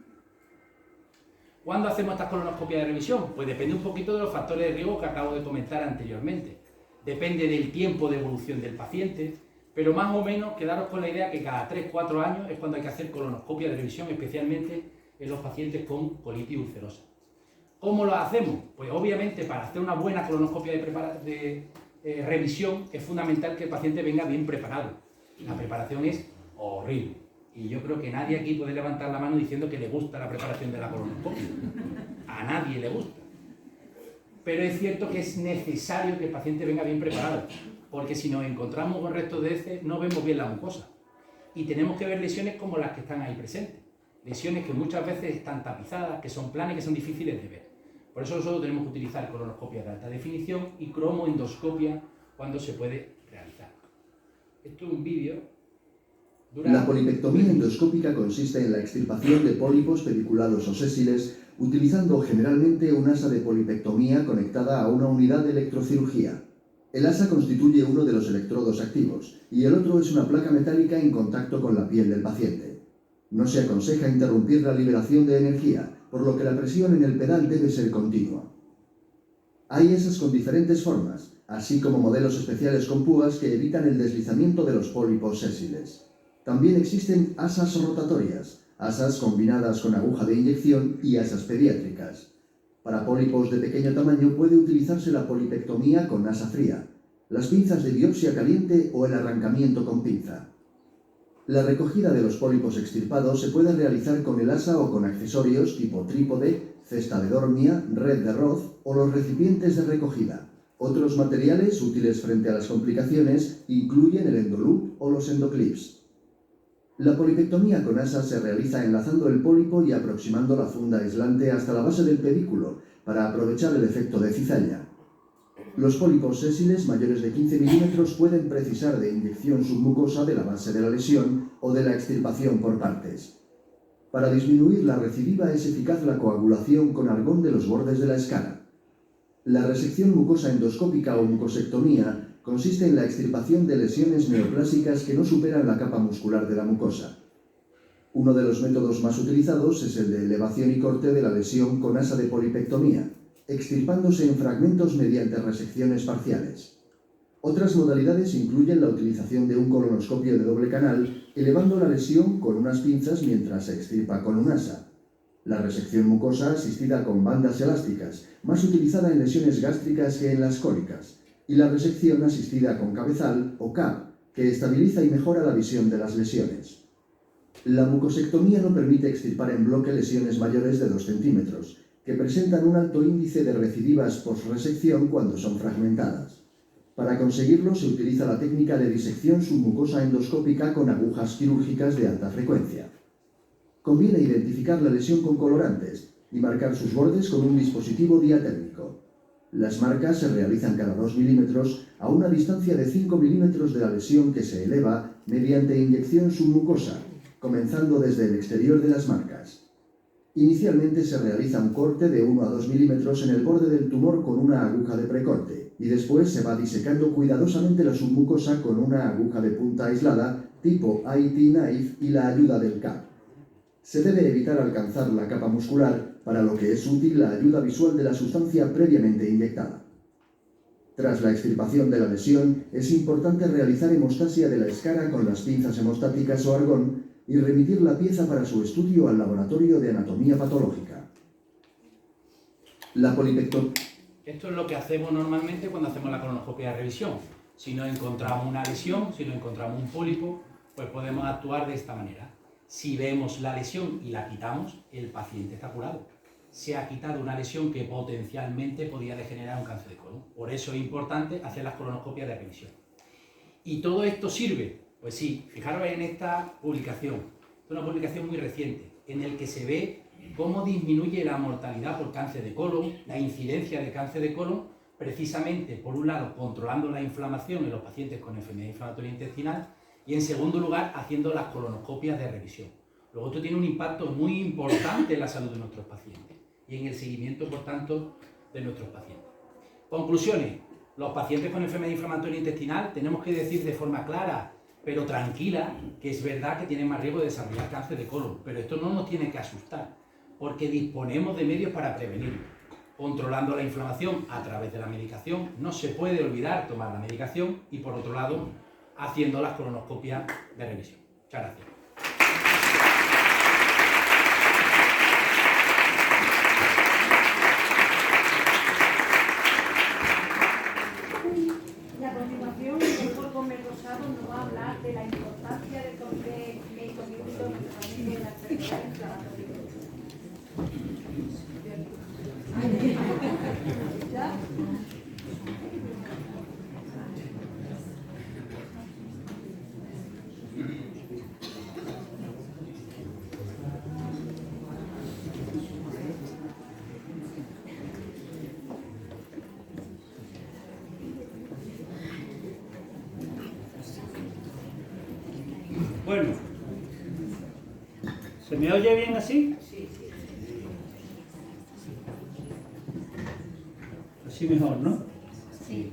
¿Cuándo hacemos estas colonoscopias de revisión? Pues depende un poquito de los factores de riesgo que acabo de comentar anteriormente. Depende del tiempo de evolución del paciente, pero más o menos quedaros con la idea que cada 3-4 años es cuando hay que hacer colonoscopia de revisión, especialmente en los pacientes con colitis ulcerosa. ¿Cómo lo hacemos? Pues obviamente para hacer una buena colonoscopia de revisión es fundamental que el paciente venga bien preparado. La preparación es horrible. Y yo creo que nadie aquí puede levantar la mano diciendo que le gusta la preparación de la colonoscopia. A nadie le gusta. Pero es cierto que es necesario que el paciente venga bien preparado, porque si nos encontramos con restos de heces no vemos bien la mucosa. Y tenemos que ver lesiones como las que están ahí presentes. lesiones que muchas veces están tapizadas, que son planas y que son difíciles de ver. Por eso nosotros tenemos que utilizar colonoscopia de alta definición y cromoendoscopia cuando se puede realizar. Esto es un vídeo. La polipectomía endoscópica consiste en la extirpación de pólipos pediculados o sésiles utilizando generalmente un asa de polipectomía conectada a una unidad de electrocirugía. El asa constituye uno de los electrodos activos y el otro es una placa metálica en contacto con la piel del paciente. No se aconseja interrumpir la liberación de energía, por lo que la presión en el pedal debe ser continua. Hay asas con diferentes formas, así como modelos especiales con púas que evitan el deslizamiento de los pólipos sésiles. También existen asas rotatorias, asas combinadas con aguja de inyección y asas pediátricas. Para pólipos de pequeño tamaño puede utilizarse la polipectomía con asa fría, las pinzas de biopsia caliente o el arrancamiento con pinza. La recogida de los pólipos extirpados se puede realizar con el asa o con accesorios tipo trípode, cesta de dormia, red de Roth o los recipientes de recogida. Otros materiales útiles frente a las complicaciones incluyen el endoloop o los endoclips. La polipectomía con asa se realiza enlazando el pólipo y aproximando la funda aislante hasta la base del pedículo para aprovechar el efecto de cizalla. Los pólipos sésiles mayores de 15 milímetros pueden precisar de inyección submucosa de la base de la lesión o de la extirpación por partes. Para disminuir la recidiva es eficaz la coagulación con argón de los bordes de la escara. La resección mucosa endoscópica o mucosectomía consiste en la extirpación de lesiones neoplásicas que no superan la capa muscular de la mucosa. Uno de los métodos más utilizados es el de elevación y corte de la lesión con asa de polipectomía, extirpándose en fragmentos mediante resecciones parciales. Otras modalidades incluyen la utilización de un colonoscopio de doble canal, elevando la lesión con unas pinzas mientras se extirpa con un asa. La resección mucosa asistida con bandas elásticas, más utilizada en lesiones gástricas que en las cólicas, y la resección asistida con cabezal o CAP, que estabiliza y mejora la visión de las lesiones. La mucosectomía no permite extirpar en bloque lesiones mayores de 2 centímetros, que presentan un alto índice de recidivas post-resección cuando son fragmentadas. Para conseguirlo se utiliza la técnica de disección submucosa endoscópica con agujas quirúrgicas de alta frecuencia. Conviene identificar la lesión con colorantes y marcar sus bordes con un dispositivo diatérmico. Las marcas se realizan cada 2 milímetros a una distancia de 5 milímetros de la lesión que se eleva mediante inyección submucosa, comenzando desde el exterior de las marcas. Inicialmente se realiza un corte de 1 a 2 milímetros en el borde del tumor con una aguja de precorte y después se va disecando cuidadosamente la submucosa con una aguja de punta aislada tipo IT knife y la ayuda del CAP. Se debe evitar alcanzar la capa muscular, para lo que es útil la ayuda visual de la sustancia previamente inyectada. Tras la extirpación de la lesión, es importante realizar hemostasia de la escara con las pinzas hemostáticas o argón y remitir la pieza para su estudio al laboratorio de anatomía patológica. La polipectomía. Esto es lo que hacemos normalmente cuando hacemos la colonoscopia de revisión. Si no encontramos una lesión, si no encontramos un pólipo, pues podemos actuar de esta manera. Si vemos la lesión y la quitamos, el paciente está curado. Se ha quitado una lesión que potencialmente podía degenerar un cáncer de colon. Por eso es importante hacer las colonoscopias de revisión. ¿Y todo esto sirve? Pues sí, fijaros en esta publicación. Es una publicación muy reciente, en el que se ve cómo disminuye la mortalidad por cáncer de colon, la incidencia de cáncer de colon, precisamente, por un lado, controlando la inflamación en los pacientes con enfermedad inflamatoria intestinal y, en segundo lugar, haciendo las colonoscopias de revisión. Luego, esto tiene un impacto muy importante en la salud de nuestros pacientes y en el seguimiento, por tanto, de nuestros pacientes. Conclusiones. Los pacientes con enfermedad inflamatoria intestinal tenemos que decir de forma clara, pero tranquila, que es verdad que tienen más riesgo de desarrollar cáncer de colon, pero esto no nos tiene que asustar, porque disponemos de medios para prevenirlo. Controlando la inflamación a través de la medicación, no se puede olvidar tomar la medicación y, por otro lado, haciendo las colonoscopias de revisión. Muchas gracias. Y a continuación, el doctor Gómez Rosado nos va a hablar de la importancia del comité médico clínico en el tratamiento de la enfermedad inflamatoria. ¿Ya? Bueno, ¿se me oye bien así? Así mejor, ¿no? Sí.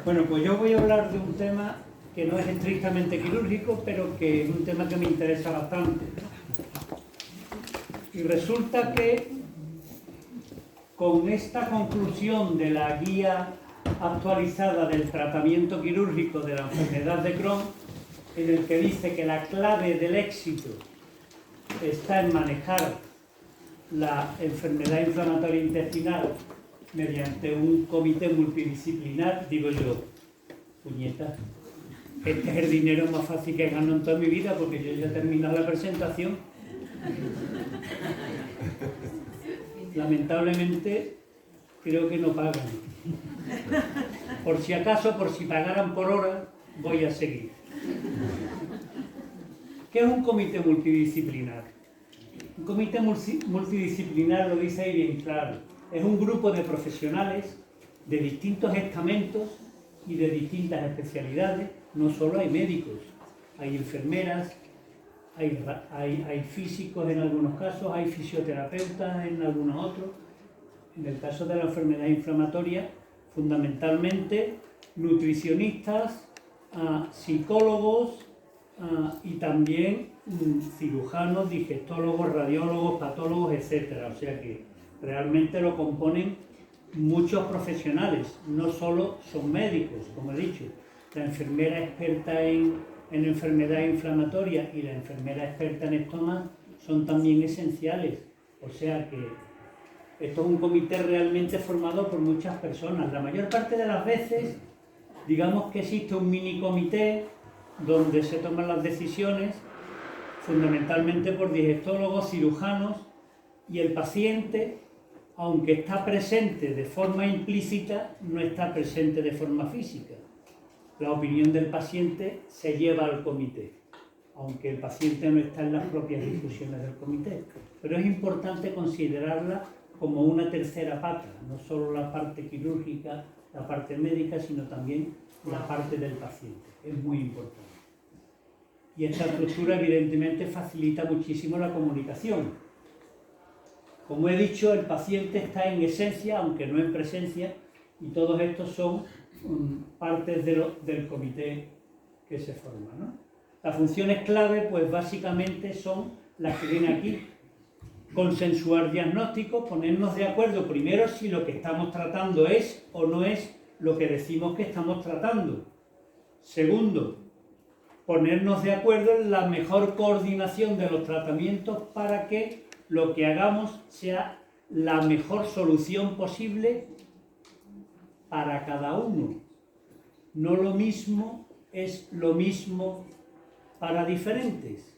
Bueno, pues yo voy a hablar de un tema que no es estrictamente quirúrgico, pero que es un tema que me interesa bastante. Y resulta que con esta conclusión de la guía actualizada del tratamiento quirúrgico de la enfermedad de Crohn, en el que dice que la clave del éxito está en manejar la enfermedad inflamatoria intestinal mediante un comité multidisciplinar, digo yo, puñeta, este es el dinero más fácil que gano en toda mi vida, porque yo ya he terminado la presentación. Lamentablemente creo que no pagan. Por si acaso, por si pagaran por hora, voy a seguir. ¿Qué es un comité multidisciplinar? Un comité multidisciplinar, lo dice ahí bien claro, es un grupo de profesionales de distintos estamentos y de distintas especialidades. No solo hay médicos, hay enfermeras, hay físicos en algunos casos, hay fisioterapeutas en algunos otros. En el caso de la enfermedad inflamatoria, fundamentalmente nutricionistas, psicólogos y también cirujanos, digestólogos, radiólogos, patólogos, etc. O sea que realmente lo componen muchos profesionales, no solo son médicos, como he dicho. La enfermera experta en enfermedad inflamatoria y la enfermera experta en estómago son también esenciales. O sea que esto es un comité realmente formado por muchas personas. La mayor parte de las veces, digamos que existe un mini comité donde se toman las decisiones, fundamentalmente por digestólogos, cirujanos, y el paciente, aunque está presente de forma implícita, no está presente de forma física. La opinión del paciente se lleva al comité, aunque el paciente no está en las propias discusiones del comité. Pero es importante considerarla como una tercera pata, no solo la parte quirúrgica, la parte médica, sino también la parte del paciente. Es muy importante. Y esta estructura evidentemente facilita muchísimo la comunicación. Como he dicho, el paciente está en esencia, aunque no en presencia, y todos estos son partes del comité que se forma, ¿no? Las funciones clave, pues básicamente son las que vienen aquí. Consensuar diagnósticos, ponernos de acuerdo primero si lo que estamos tratando es o no es lo que decimos que estamos tratando. Segundo, ponernos de acuerdo en la mejor coordinación de los tratamientos para que lo que hagamos sea la mejor solución posible para cada uno. No lo mismo es lo mismo para diferentes.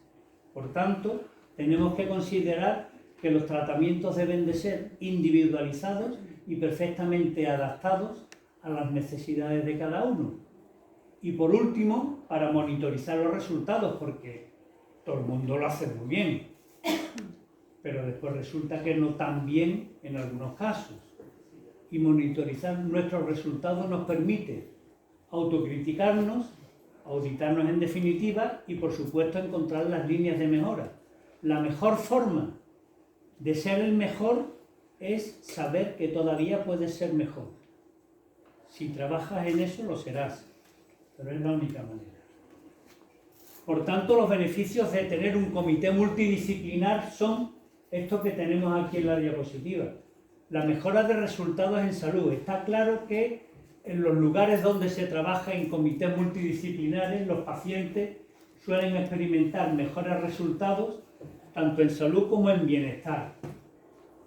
Por tanto, tenemos que considerar que los tratamientos deben de ser individualizados y perfectamente adaptados a las necesidades de cada uno. Y por último, para monitorizar los resultados, porque todo el mundo lo hace muy bien, pero después resulta que no tan bien en algunos casos. Y monitorizar nuestros resultados nos permite autocriticarnos, auditarnos en definitiva y, por supuesto, encontrar las líneas de mejora. La mejor forma de ser el mejor es saber que todavía puedes ser mejor. Si trabajas en eso, lo serás, pero es la única manera. Por tanto, los beneficios de tener un comité multidisciplinar son estos que tenemos aquí en la diapositiva. La mejora de resultados en salud. Está claro que en los lugares donde se trabaja en comités multidisciplinares, los pacientes suelen experimentar mejores resultados tanto en salud como en bienestar.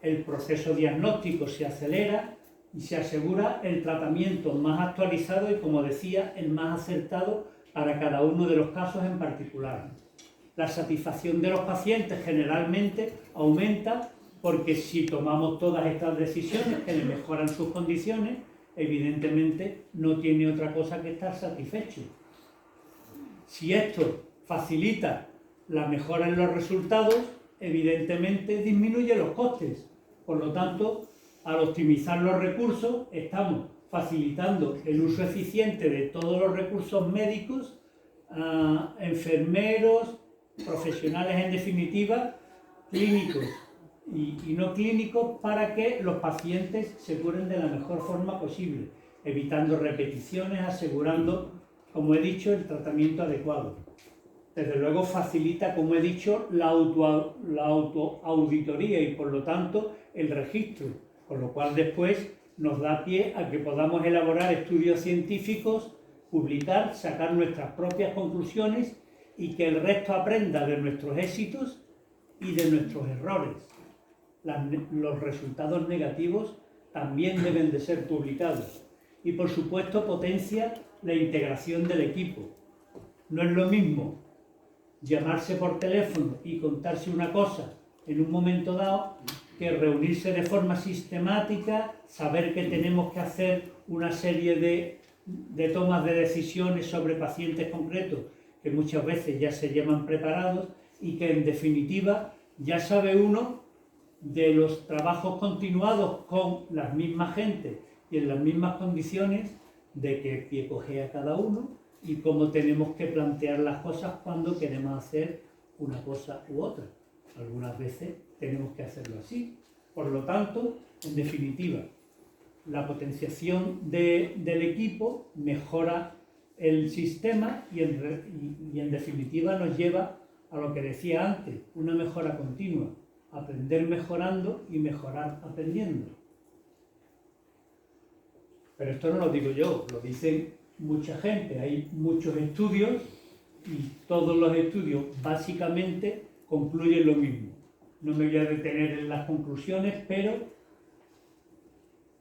El proceso diagnóstico se acelera y se asegura el tratamiento más actualizado y, como decía, el más acertado para cada uno de los casos en particular. La satisfacción de los pacientes generalmente aumenta porque si tomamos todas estas decisiones que le mejoran sus condiciones, evidentemente no tiene otra cosa que estar satisfecho. Si esto facilita la mejora en los resultados, evidentemente disminuye los costes. Por lo tanto, al optimizar los recursos, estamos facilitando el uso eficiente de todos los recursos médicos, enfermeros, profesionales en definitiva, clínicos y no clínicos, para que los pacientes se curen de la mejor forma posible, evitando repeticiones, asegurando, como he dicho, el tratamiento adecuado. Desde luego facilita, como he dicho, la autoauditoría y por lo tanto el registro, con lo cual después nos da pie a que podamos elaborar estudios científicos, publicar, sacar nuestras propias conclusiones y que el resto aprenda de nuestros éxitos y de nuestros errores. Los resultados negativos también deben de ser publicados. Y por supuesto potencia la integración del equipo. No es lo mismo llamarse por teléfono y contarse una cosa en un momento dado que reunirse de forma sistemática, saber que tenemos que hacer una serie de tomas de decisiones sobre pacientes concretos que muchas veces ya se llaman preparados y que en definitiva ya sabe uno de los trabajos continuados con las mismas gentes y en las mismas condiciones de qué pie coge a cada uno y cómo tenemos que plantear las cosas cuando queremos hacer una cosa u otra. Algunas veces tenemos que hacerlo así. Por lo tanto, en definitiva, la potenciación del equipo mejora el sistema y en definitiva nos lleva a lo que decía antes, una mejora continua, aprender mejorando y mejorar aprendiendo. Pero esto no lo digo yo, lo dicen mucha gente, hay muchos estudios y todos los estudios básicamente concluyen lo mismo. No me voy a detener en las conclusiones, pero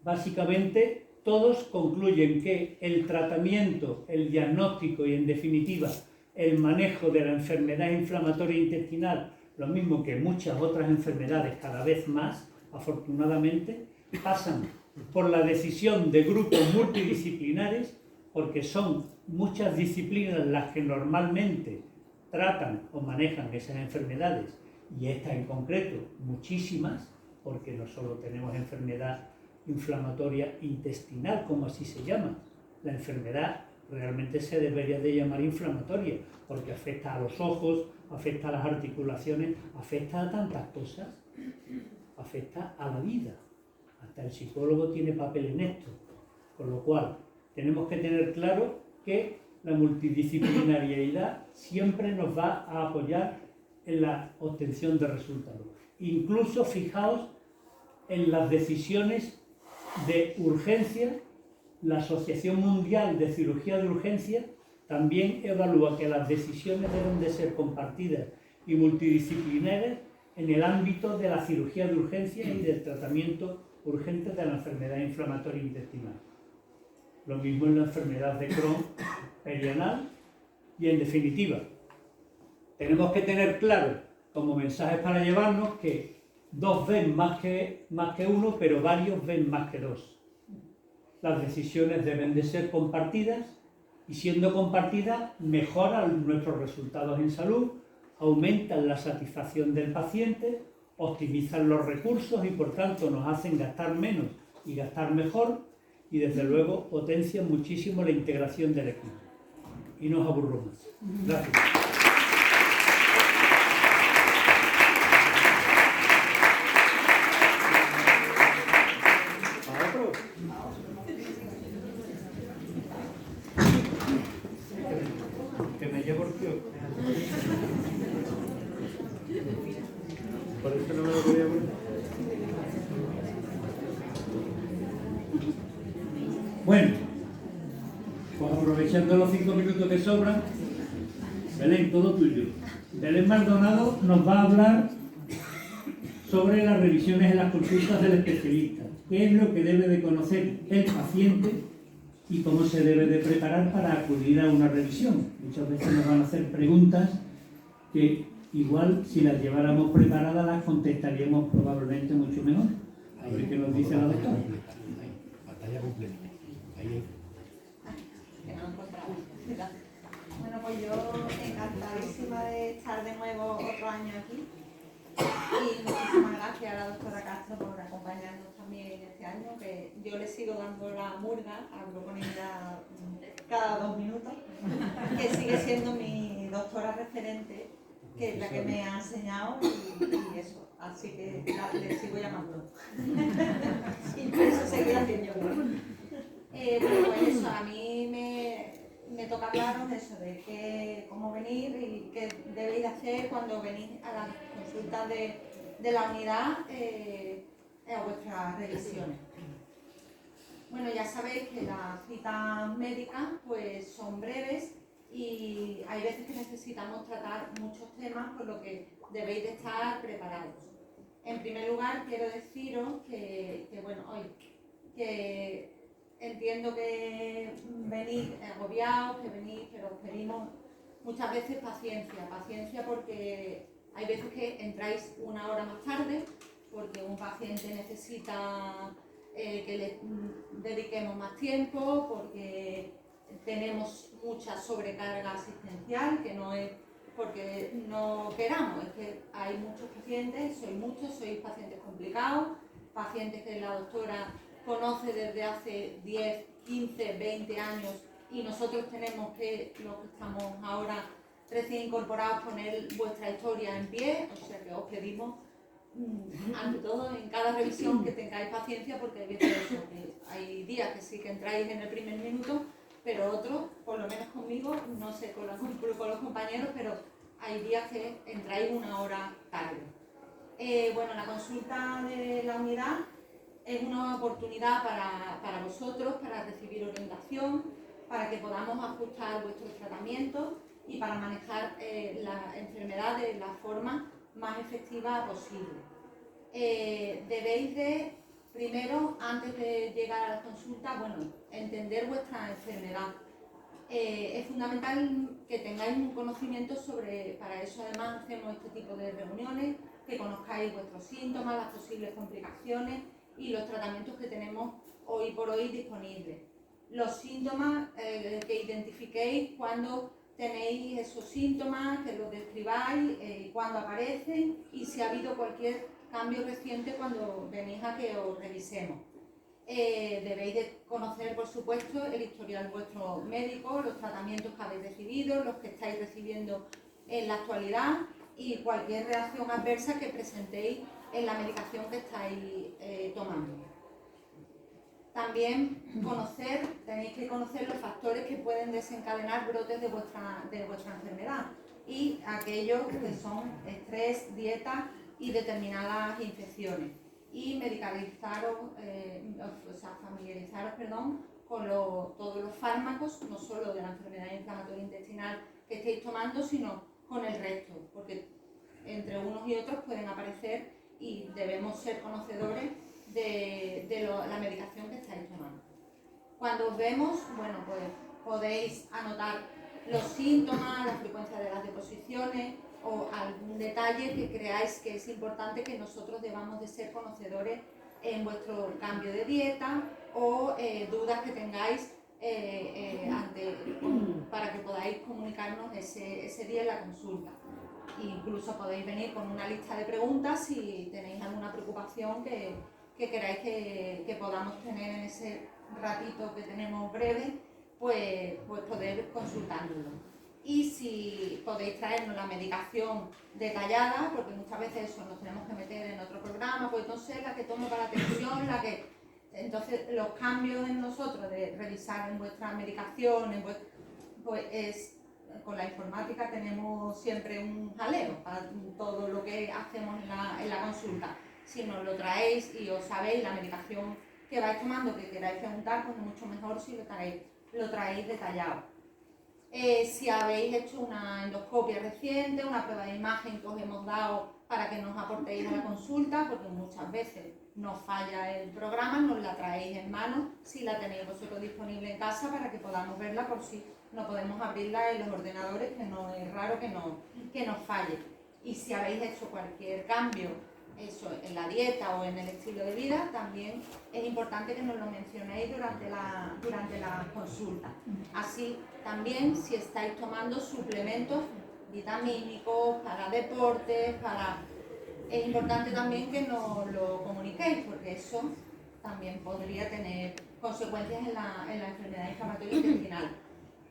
básicamente todos concluyen que el tratamiento, el diagnóstico y en definitiva el manejo de la enfermedad inflamatoria intestinal, lo mismo que muchas otras enfermedades cada vez más, afortunadamente, pasan por la decisión de grupos multidisciplinares, porque son muchas disciplinas las que normalmente tratan o manejan esas enfermedades, y esta en concreto, muchísimas, porque no solo tenemos enfermedad inflamatoria intestinal, como así se llama. La enfermedad realmente se debería de llamar inflamatoria, porque afecta a los ojos, afecta a las articulaciones, afecta a tantas cosas, afecta a la vida. Hasta el psicólogo tiene papel en esto, con lo cual tenemos que tener claro que la multidisciplinariedad siempre nos va a apoyar en la obtención de resultados. Incluso fijaos en las decisiones de urgencia. La Asociación Mundial de Cirugía de Urgencia también evalúa que las decisiones deben de ser compartidas y multidisciplinares en el ámbito de la cirugía de urgencia y del tratamiento urgente de la enfermedad inflamatoria intestinal. Lo mismo en la enfermedad de Crohn perianal y en definitiva, tenemos que tener claro como mensajes para llevarnos que dos ven más que uno, pero varios ven más que dos. Las decisiones deben de ser compartidas y siendo compartidas mejoran nuestros resultados en salud, aumentan la satisfacción del paciente, optimizan los recursos y por tanto nos hacen gastar menos y gastar mejor y desde luego potencian muchísimo la integración del equipo. Y no os aburro más. Gracias. Que me llevo el tío. Por eso no me lo quería poner. Bueno, pues aprovechando los 5 minutos que sobran, Belén, todo tuyo. Belén Maldonado nos va a hablar sobre las revisiones en las consultas del especialista. ¿Qué es lo que debe de conocer el paciente y cómo se debe de preparar para acudir a una revisión? Muchas veces nos van a hacer preguntas que igual si las lleváramos preparadas las contestaríamos probablemente mucho mejor. A ver qué nos dice la doctora. Pantalla completa. Ahí. Bueno, pues yo encantadísima de estar de nuevo otro año aquí. Y muchísimas gracias a la doctora Castro por acompañarnos también este año, que yo le sigo dando la murga, hablo con ella cada 2 minutos, que sigue siendo mi doctora referente, que es la que me ha enseñado y eso, así que le sigo llamando. Y por eso seguiré haciéndolo. Bueno, pues eso, a mí me toca hablaros eso, de cómo venir y qué debéis hacer cuando venís a las consultas de la unidad a vuestras revisiones. Bueno, ya sabéis que las citas médicas pues son breves y hay veces que necesitamos tratar muchos temas, por lo que debéis de estar preparados. En primer lugar, quiero deciros que bueno, hoy que entiendo que venís agobiados, que venís, pero os pedimos muchas veces paciencia porque hay veces que entráis una hora más tarde, porque un paciente necesita que le dediquemos más tiempo, porque tenemos mucha sobrecarga asistencial, que no es porque no queramos, es que hay muchos pacientes, sois pacientes complicados, pacientes que la doctora conoce desde hace 10, 15, 20 años y nosotros tenemos que, los que estamos ahora recién incorporados, poner vuestra historia en pie, o sea que os pedimos ante todo en cada revisión que tengáis paciencia, porque hay días que sí que entráis en el primer minuto, pero otros, por lo menos conmigo, no sé con los compañeros, pero hay días que entráis una hora tarde. Bueno, la consulta de la unidad es una oportunidad para vosotros, para recibir orientación, para que podamos ajustar vuestros tratamientos y para manejar la enfermedad de la forma más efectiva posible. Debéis de, primero, antes de llegar a la consulta, bueno, entender vuestra enfermedad. Es fundamental que tengáis un conocimiento para eso además hacemos este tipo de reuniones, que conozcáis vuestros síntomas, las posibles complicaciones y los tratamientos que tenemos hoy por hoy disponibles. Los síntomas que identifiquéis cuando tenéis esos síntomas, que los describáis, cuando aparecen y si ha habido cualquier cambio reciente cuando venís a que os revisemos. Debéis de conocer, por supuesto, el historial vuestro médico, los tratamientos que habéis recibido, los que estáis recibiendo en la actualidad y cualquier reacción adversa que presentéis en la medicación que estáis tomando. También tenéis que conocer los factores que pueden desencadenar brotes de vuestra enfermedad y aquellos que son estrés, dieta y determinadas infecciones. Y familiarizaros con todos los fármacos, no solo de la enfermedad inflamatoria intestinal que estéis tomando, sino con el resto, porque entre unos y otros pueden aparecer y debemos ser conocedores de la medicación que estáis tomando. Cuando os vemos, bueno, pues podéis anotar los síntomas, la frecuencia de las deposiciones o algún detalle que creáis que es importante que nosotros debamos de ser conocedores en vuestro cambio de dieta o dudas que tengáis para que podáis comunicarnos ese día en la consulta. Incluso podéis venir con una lista de preguntas si tenéis alguna preocupación que queráis que podamos tener en ese ratito que tenemos breve, pues poder consultárnoslo. Y si podéis traernos la medicación detallada, porque muchas veces eso nos tenemos que meter en otro programa, pues entonces la que tomo para la tensión, entonces los cambios en nosotros de revisar en vuestra medicación, con la informática tenemos siempre un jaleo para todo lo que hacemos en la consulta. Si nos lo traéis y os sabéis la medicación que vais tomando, que queráis preguntar, pues mucho mejor si lo traéis detallado. Si habéis hecho una endoscopia reciente, una prueba de imagen que os hemos dado para que nos aportéis a la consulta, porque muchas veces nos falla el programa, nos la traéis en mano, si la tenéis vosotros disponible en casa para que podamos verla por si no podemos abrirla en los ordenadores, que no es raro que nos falle. Y si habéis hecho cualquier cambio en la dieta o en el estilo de vida, también es importante que nos lo mencionéis durante la consulta. Así también si estáis tomando suplementos vitamínicos para deportes, para es importante también que nos lo comuniquéis, porque eso también podría tener consecuencias en la enfermedad inflamatoria intestinal.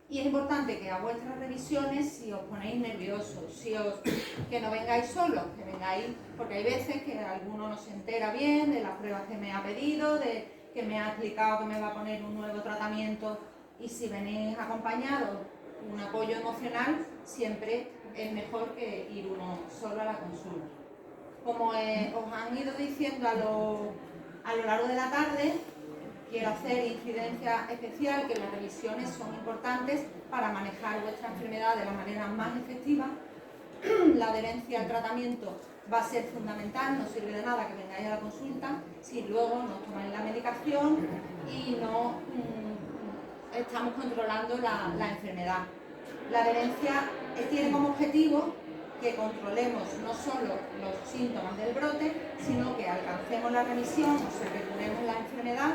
Y es importante que a vuestras revisiones, si os ponéis nerviosos, que no vengáis solos, que vengáis, porque hay veces que alguno no se entera bien de las pruebas que me ha pedido, de que me ha explicado que me va a poner un nuevo tratamiento, y si venís acompañados, un apoyo emocional, siempre es mejor que ir uno solo a la consulta. Como os han ido diciendo a lo largo de la tarde, quiero hacer incidencia especial que las revisiones son importantes para manejar vuestra enfermedad de la manera más efectiva. La adherencia al tratamiento va a ser fundamental, no sirve de nada que vengáis a la consulta si luego no tomáis la medicación y no estamos controlando la enfermedad. La adherencia tiene como objetivo que controlemos no solo los síntomas del brote, sino que alcancemos la remisión, o sea, que curemos la enfermedad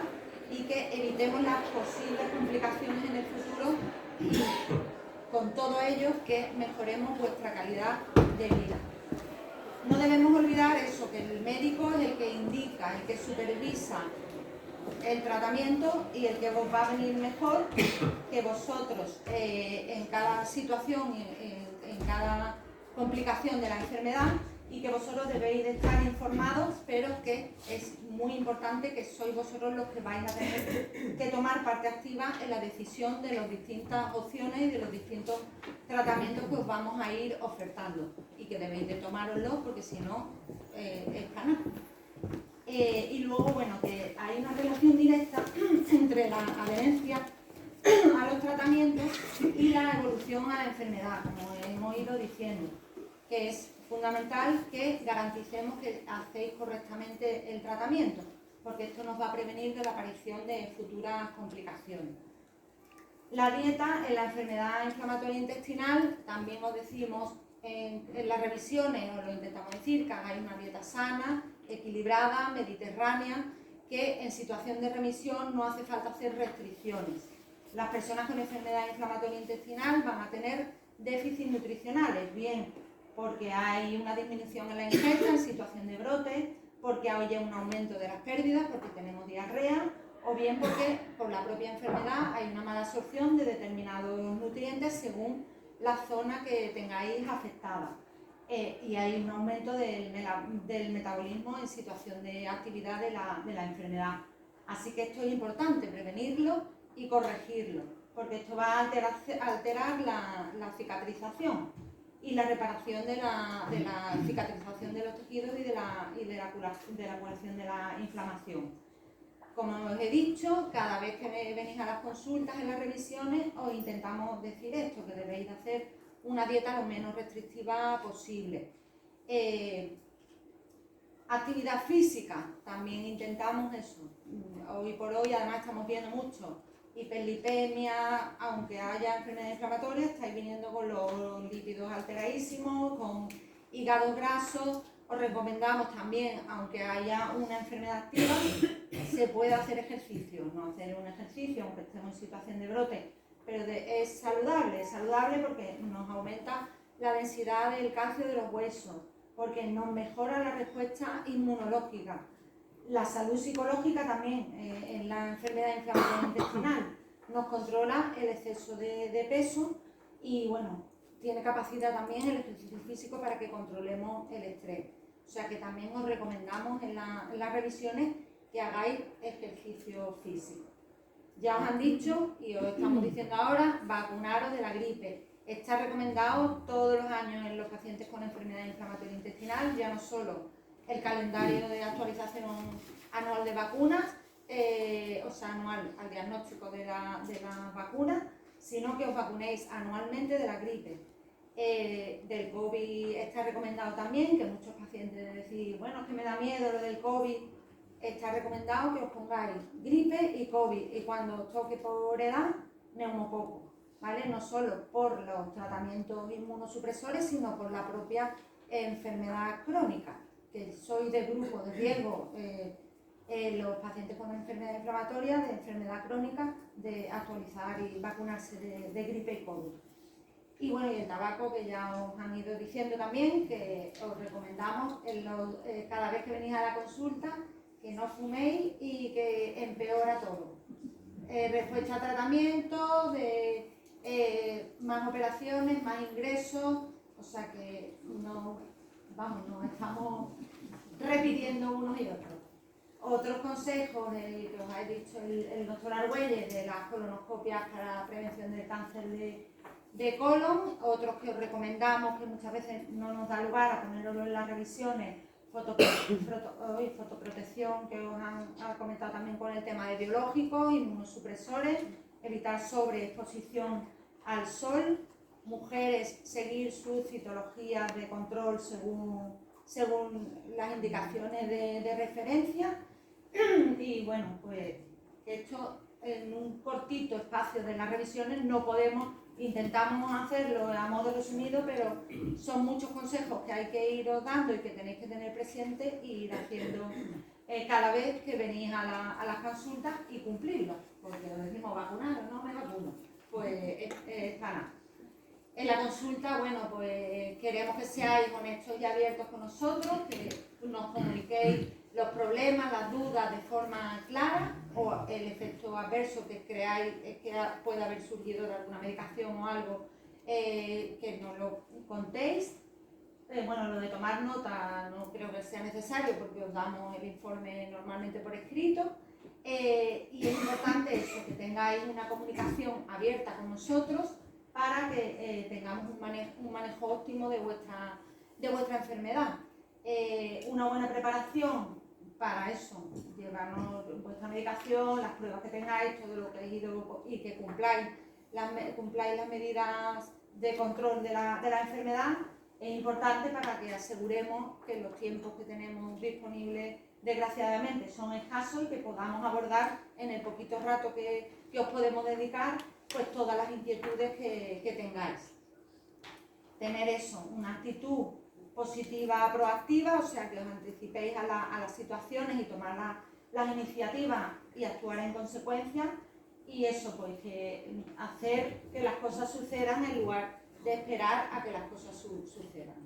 y que evitemos las posibles complicaciones en el futuro y con todo ello que mejoremos vuestra calidad de vida. No debemos olvidar eso, que el médico es el que indica, el que supervisa el tratamiento y el que os va a venir mejor, que vosotros en cada situación, en cada complicación de la enfermedad, y que vosotros debéis de estar informados, pero que es muy importante que sois vosotros los que vais a tener que tomar parte activa en la decisión de las distintas opciones y de los distintos tratamientos que os vamos a ir ofertando, y que debéis de tomároslos porque si no es ganar. Y luego, bueno, que hay una relación directa entre la adherencia a los tratamientos y la evolución a la enfermedad, como hemos ido diciendo, que es fundamental que garanticemos que hacéis correctamente el tratamiento, porque esto nos va a prevenir de la aparición de futuras complicaciones. La dieta en la enfermedad inflamatoria intestinal, también os decimos en las revisiones, os lo intentamos decir, que hagáis una dieta sana, equilibrada, mediterránea, que en situación de remisión no hace falta hacer restricciones. Las personas con enfermedad inflamatoria intestinal van a tener déficits nutricionales, bien porque hay una disminución en la ingesta en situación de brote, porque hay un aumento de las pérdidas, porque tenemos diarrea, o bien porque por la propia enfermedad hay una mala absorción de determinados nutrientes según la zona que tengáis afectada. Y hay un aumento del metabolismo en situación de actividad de la enfermedad. Así que esto es importante, prevenirlo y corregirlo, porque esto va a alterar la cicatrización y la reparación de la cicatrización de los tejidos y de la curación de la inflamación. Como os he dicho, cada vez que venís a las consultas, en las revisiones, os intentamos decir esto, que debéis de hacer una dieta lo menos restrictiva posible. Actividad física, también intentamos eso. Hoy por hoy además estamos viendo mucho hiperlipemia, aunque haya enfermedad inflamatoria, estáis viniendo con los lípidos alteradísimos, con hígado graso. Os recomendamos también, aunque haya una enfermedad activa, se puede hacer ejercicio, no hacer un ejercicio aunque estemos en situación de brote, pero es saludable porque nos aumenta la densidad del calcio de los huesos, porque nos mejora la respuesta inmunológica. La salud psicológica también en la enfermedad inflamatoria intestinal nos controla el exceso de peso y bueno, tiene capacidad también el ejercicio físico para que controlemos el estrés. O sea que también os recomendamos en las revisiones que hagáis ejercicio físico. Ya os han dicho y os estamos diciendo ahora, vacunaros de la gripe. Está recomendado todos los años en los pacientes con enfermedad inflamatoria intestinal, ya no solo el calendario de actualización anual de vacunas, o sea, anual al diagnóstico de las vacunas, sino que os vacunéis anualmente de la gripe. Del COVID está recomendado también, que muchos pacientes decís, bueno, es que me da miedo lo del COVID. Está recomendado que os pongáis gripe y COVID, y cuando os toque por edad, neumococo, ¿vale? No solo por los tratamientos inmunosupresores, sino por la propia enfermedad crónica, que sois de grupo de riesgo, los pacientes con enfermedad inflamatoria, de enfermedad crónica, de actualizar y vacunarse de gripe y COVID. Y bueno, y el tabaco, que ya os han ido diciendo también, que os recomendamos cada vez que venís a la consulta que no fuméis y que empeora todo. Respuesta a tratamiento, más operaciones, más ingresos, o sea que no estamos repitiendo unos y otros. Otros consejos que os ha dicho el doctor Argüelles de las colonoscopias para la prevención del cáncer de colon, otros que os recomendamos, que muchas veces no nos da lugar a ponerlo en las revisiones, fotoprotección, que os han comentado también con el tema de biológicos, inmunosupresores, evitar sobreexposición al sol, mujeres seguir su citología de control según las indicaciones de referencia. Y bueno, pues esto en un cortito espacio de las revisiones no podemos, intentamos hacerlo a modo resumido, pero son muchos consejos que hay que iros dando y que tenéis que tener presente y ir haciendo cada vez que venís a las consultas y cumplirlos, porque os decimos vacunar o no me vacuno, pues para. En la consulta, bueno, pues queremos que seáis honestos y abiertos con nosotros, que nos comuniquéis los problemas, las dudas de forma clara, o el efecto adverso que creáis que puede haber surgido de alguna medicación o algo, que nos lo contéis. Bueno, lo de tomar nota no creo que sea necesario porque os damos el informe normalmente por escrito. Y es importante eso, que tengáis una comunicación abierta con nosotros para que tengamos un manejo óptimo de vuestra enfermedad. Una buena preparación para eso, llevarnos vuestra medicación, las pruebas que tengáis, todo lo que he ido y que cumpláis las medidas de control de la enfermedad, es importante para que aseguremos que los tiempos que tenemos disponibles, desgraciadamente, son escasos y que podamos abordar en el poquito rato que os podemos dedicar, pues todas las inquietudes que tengáis. Tener eso, una actitud positiva, proactiva, o sea, que os anticipéis a las situaciones y tomar las iniciativas y actuar en consecuencia, y eso, pues que hacer que las cosas sucedan en lugar de esperar a que las cosas sucedan.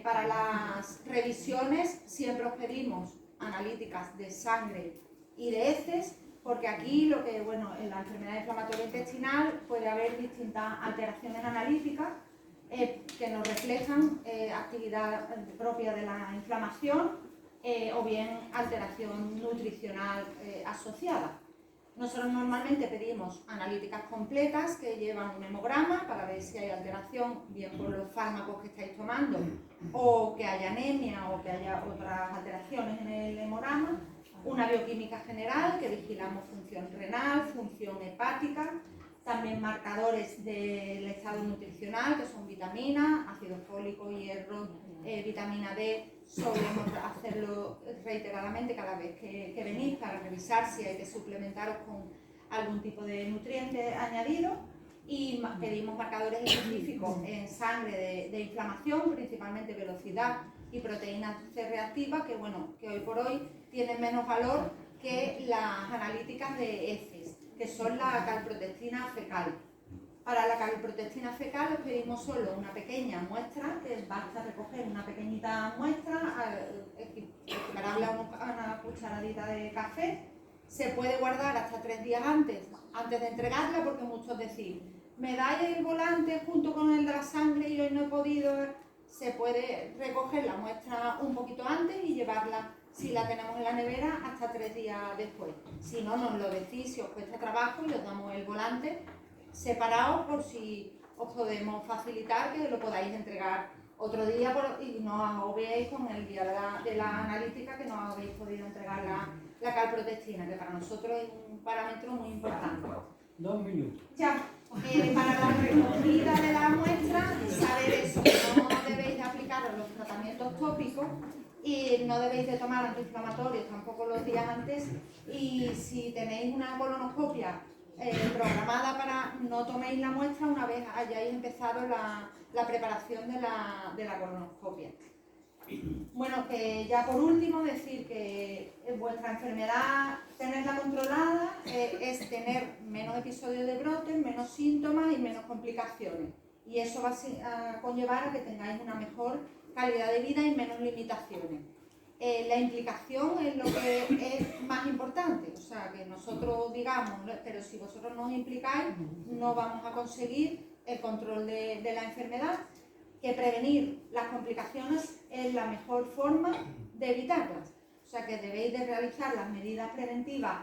Para las revisiones siempre os pedimos analíticas de sangre y de heces, porque aquí en la enfermedad inflamatoria intestinal puede haber distintas alteraciones analíticas que nos reflejan actividad propia de la inflamación o bien alteración nutricional asociada. Nosotros normalmente pedimos analíticas completas que llevan un hemograma para ver si hay alteración, bien por los fármacos que estáis tomando, o que haya anemia o que haya otras alteraciones en el hemograma. Una bioquímica general, que vigilamos función renal, función hepática, también marcadores del estado nutricional, que son vitaminas, ácido fólico, hierro, vitamina D. Solemos hacerlo reiteradamente cada vez que venís para revisar si hay que suplementaros con algún tipo de nutriente añadido, y pedimos marcadores específicos en sangre de inflamación, principalmente velocidad y proteínas C reactivas, que hoy por hoy tienen menos valor que las analíticas de heces, que son la calprotectina fecal. Para la calprotectina fecal os pedimos solo una pequeña muestra, que basta recoger una pequeñita muestra, equiparable a una cucharadita de café. Se puede guardar hasta 3 días antes de entregarla, porque muchos decís, ¿me dais el volante junto con el de la sangre y hoy no he podido? Se puede recoger la muestra un poquito antes y llevarla, si la tenemos en la nevera, hasta 3 días después. Si no, nos lo decís si os cuesta trabajo y os damos el volante separado por si os podemos facilitar que lo podáis entregar otro día y no os agobiéis con el día de la analítica, que no habéis podido entregar la calprotectina, que para nosotros es un parámetro muy importante. 2 minutos. Ya, para la recogida de la muestra, saber eso, que no debéis de aplicaros los tratamientos tópicos y no debéis de tomar antiinflamatorios tampoco los días antes, y si tenéis una colonoscopia programada, para no toméis la muestra una vez hayáis empezado la preparación de la colonoscopia. Bueno, que ya por último decir que vuestra enfermedad, tenerla controlada, es tener menos episodios de brotes, menos síntomas y menos complicaciones. Y eso va a conllevar a que tengáis una mejor calidad de vida y menos limitaciones. La implicación es lo que es más importante, o sea, que nosotros digamos, pero si vosotros no os implicáis, no vamos a conseguir el control de la enfermedad, que prevenir las complicaciones es la mejor forma de evitarlas. O sea, que debéis de realizar las medidas preventivas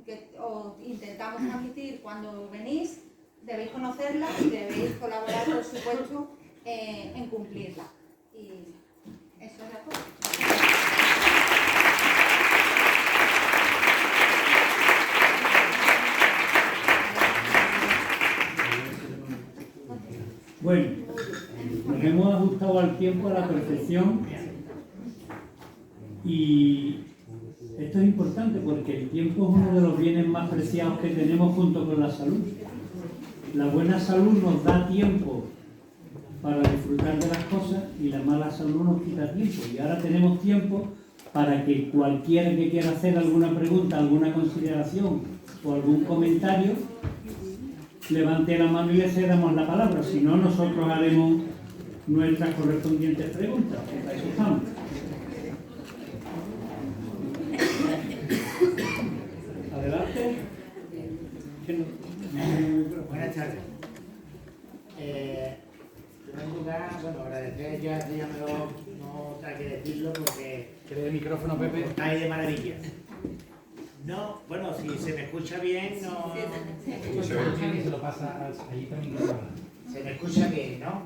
que os intentamos transmitir cuando venís, debéis conocerlas y debéis colaborar, por supuesto, en cumplirlas. Y eso es todo. Bueno, nos hemos ajustado al tiempo a la perfección y esto es importante porque el tiempo es uno de los bienes más preciados que tenemos junto con la salud. La buena salud nos da tiempo para disfrutar de las cosas y la mala salud nos quita tiempo. Y ahora tenemos tiempo para que cualquiera que quiera hacer alguna pregunta, alguna consideración o algún comentario, levante la mano y le cedamos la palabra. Si no, nosotros haremos nuestras correspondientes preguntas. Para eso estamos. Adelante. Buenas tardes. En primer lugar, bueno, agradecer, ya me lo, no hay que decirlo porque... ¿Quiere el micrófono, Pepe? Está ahí de maravilla. No, bueno, si se me escucha bien, no... Se ve bien y se lo pasa allí también. Se me escucha bien, ¿no?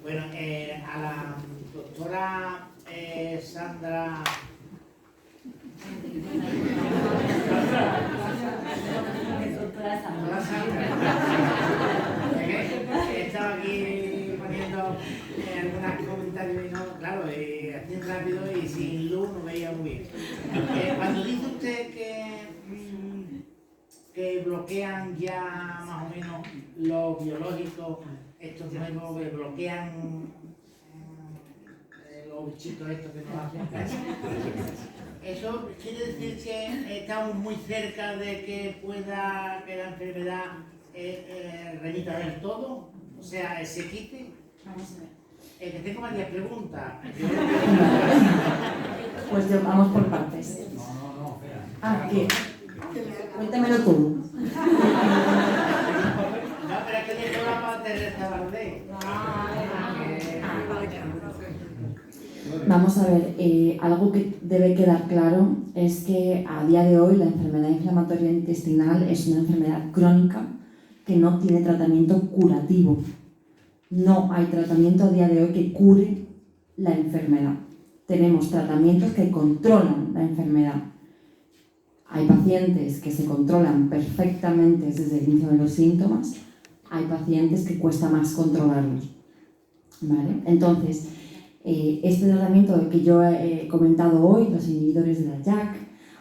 Bueno, a la doctora Sandra... He estado aquí poniendo algunos comentarios y no, claro, así rápido y sin luz no veía muy bien. Cuando dice usted que bloquean ya más o menos los biológicos, estos nuevos que bloquean los bichitos estos que nos hacen caso, ¿eso quiere decir que estamos muy cerca de que pueda que la enfermedad remita del todo? O sea, se quite. Vamos a ver. Que tengo varias preguntas. Pues vamos por partes. No, espera. Ah, ¿qué? Cuéntamelo tú. No, pero es que tengo la parte de restaurante. Vamos a ver, algo que debe quedar claro es que a día de hoy la enfermedad inflamatoria intestinal es una enfermedad crónica que no tiene tratamiento curativo. No hay tratamiento a día de hoy que cure la enfermedad. Tenemos tratamientos que controlan la enfermedad. Hay pacientes que se controlan perfectamente desde el inicio de los síntomas. Hay pacientes que cuesta más controlarlos. ¿Vale? Entonces, este tratamiento que yo he comentado hoy, los inhibidores de la JAK,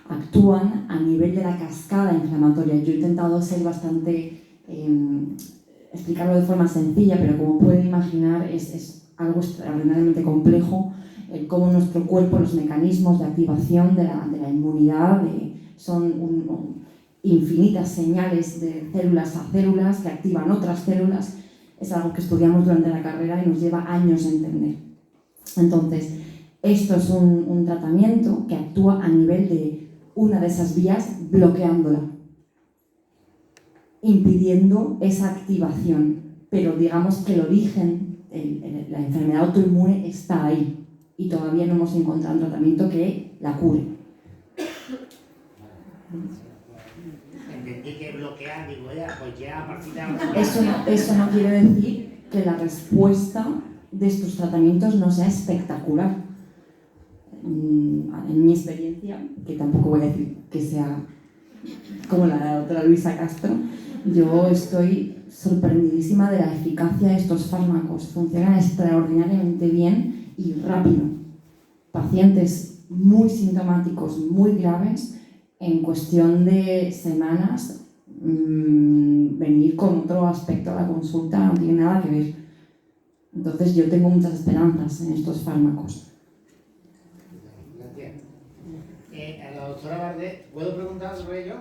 actúan a nivel de la cascada inflamatoria. Yo he intentado ser bastante, explicarlo de forma sencilla, pero como pueden imaginar es algo extraordinariamente complejo, cómo nuestro cuerpo, los mecanismos de activación de la inmunidad son infinitas señales de células a células que activan otras células. Es algo que estudiamos durante la carrera y nos lleva años a entender. Entonces, esto es un tratamiento que actúa a nivel de una de esas vías, bloqueándola, impidiendo esa activación. Pero digamos que el origen, la enfermedad autoinmune está ahí y todavía no hemos encontrado un tratamiento que la cure. Entendí que bloquear, digo, pues ya a partir de ahora... Eso no quiere decir que la respuesta de estos tratamientos no sea espectacular. En mi experiencia, que tampoco voy a decir que sea como la de la doctora Luisa Castro, yo estoy sorprendidísima de la eficacia de estos fármacos. Funcionan extraordinariamente bien y rápido. Pacientes muy sintomáticos, muy graves, en cuestión de semanas, venir con otro aspecto a la consulta no tiene nada que ver. Entonces yo tengo muchas esperanzas en estos fármacos. Gracias. A la doctora Bardet, ¿puedo preguntar sobre ello?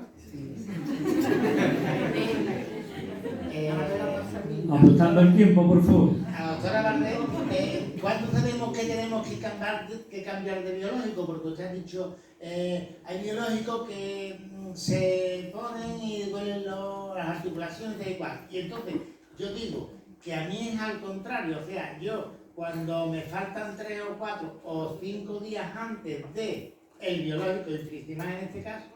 Ajustando el tiempo, por favor. A la doctora Bardet, ¿cuánto sabemos que tenemos que cambiar de biológico? Porque usted ha dicho, hay biológicos que se ponen y duelen las articulaciones de igual. Y entonces, yo digo que a mí es al contrario, o sea, yo cuando me faltan 3 o 4 o 5 días antes de el biológico, infliximab en este caso,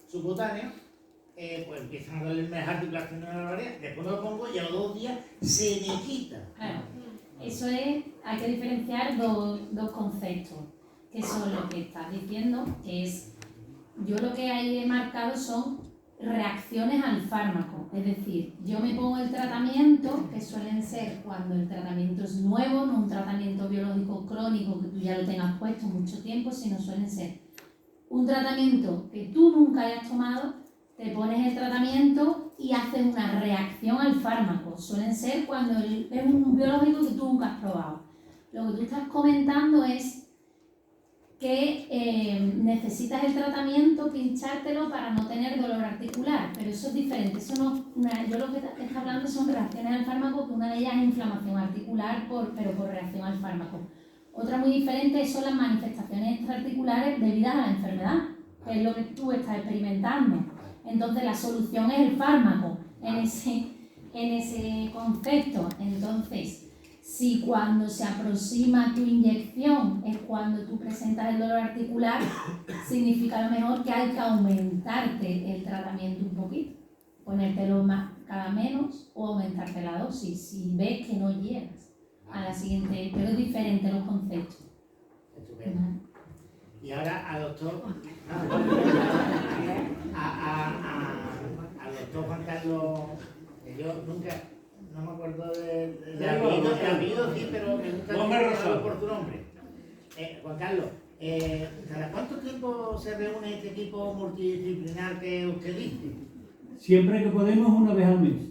subcutáneo, pues empiezan a dolerme las articulaciones de la barriga, después me lo pongo y a los 2 días se me quita. Claro, eso es, hay que diferenciar dos conceptos, que son lo que estás diciendo, que es, yo lo que he marcado son reacciones al fármaco, es decir, yo me pongo el tratamiento, que suelen ser cuando el tratamiento es nuevo, no un tratamiento biológico crónico que tú ya lo tengas puesto mucho tiempo, sino suelen ser un tratamiento que tú nunca hayas tomado, te pones el tratamiento y haces una reacción al fármaco. Suelen ser cuando es un biológico que tú nunca has probado. Lo que tú estás comentando es que necesitas el tratamiento, pinchártelo para no tener dolor articular, pero eso es diferente. Eso no, yo lo que te está hablando son reacciones al fármaco, que una de ellas es inflamación articular, pero por reacción al fármaco. Otra muy diferente son las manifestaciones extraarticulares debidas a la enfermedad, que es lo que tú estás experimentando. Entonces la solución es el fármaco en ese concepto. Entonces, si cuando se aproxima tu inyección es cuando tú presentas el dolor articular, significa a lo mejor que hay que aumentarte el tratamiento un poquito, ponértelo cada menos o aumentarte la dosis si ves que no llegas a la siguiente, pero es diferente los conceptos. Estupendo. Y ahora al doctor, al doctor Juan Carlos, que yo nunca, no me acuerdo de apellido, sí, pero me gusta llamarlo por tu nombre. Juan Carlos, ¿cada cuánto tiempo se reúne este equipo multidisciplinar que usted dice? Siempre que podemos, una vez al mes.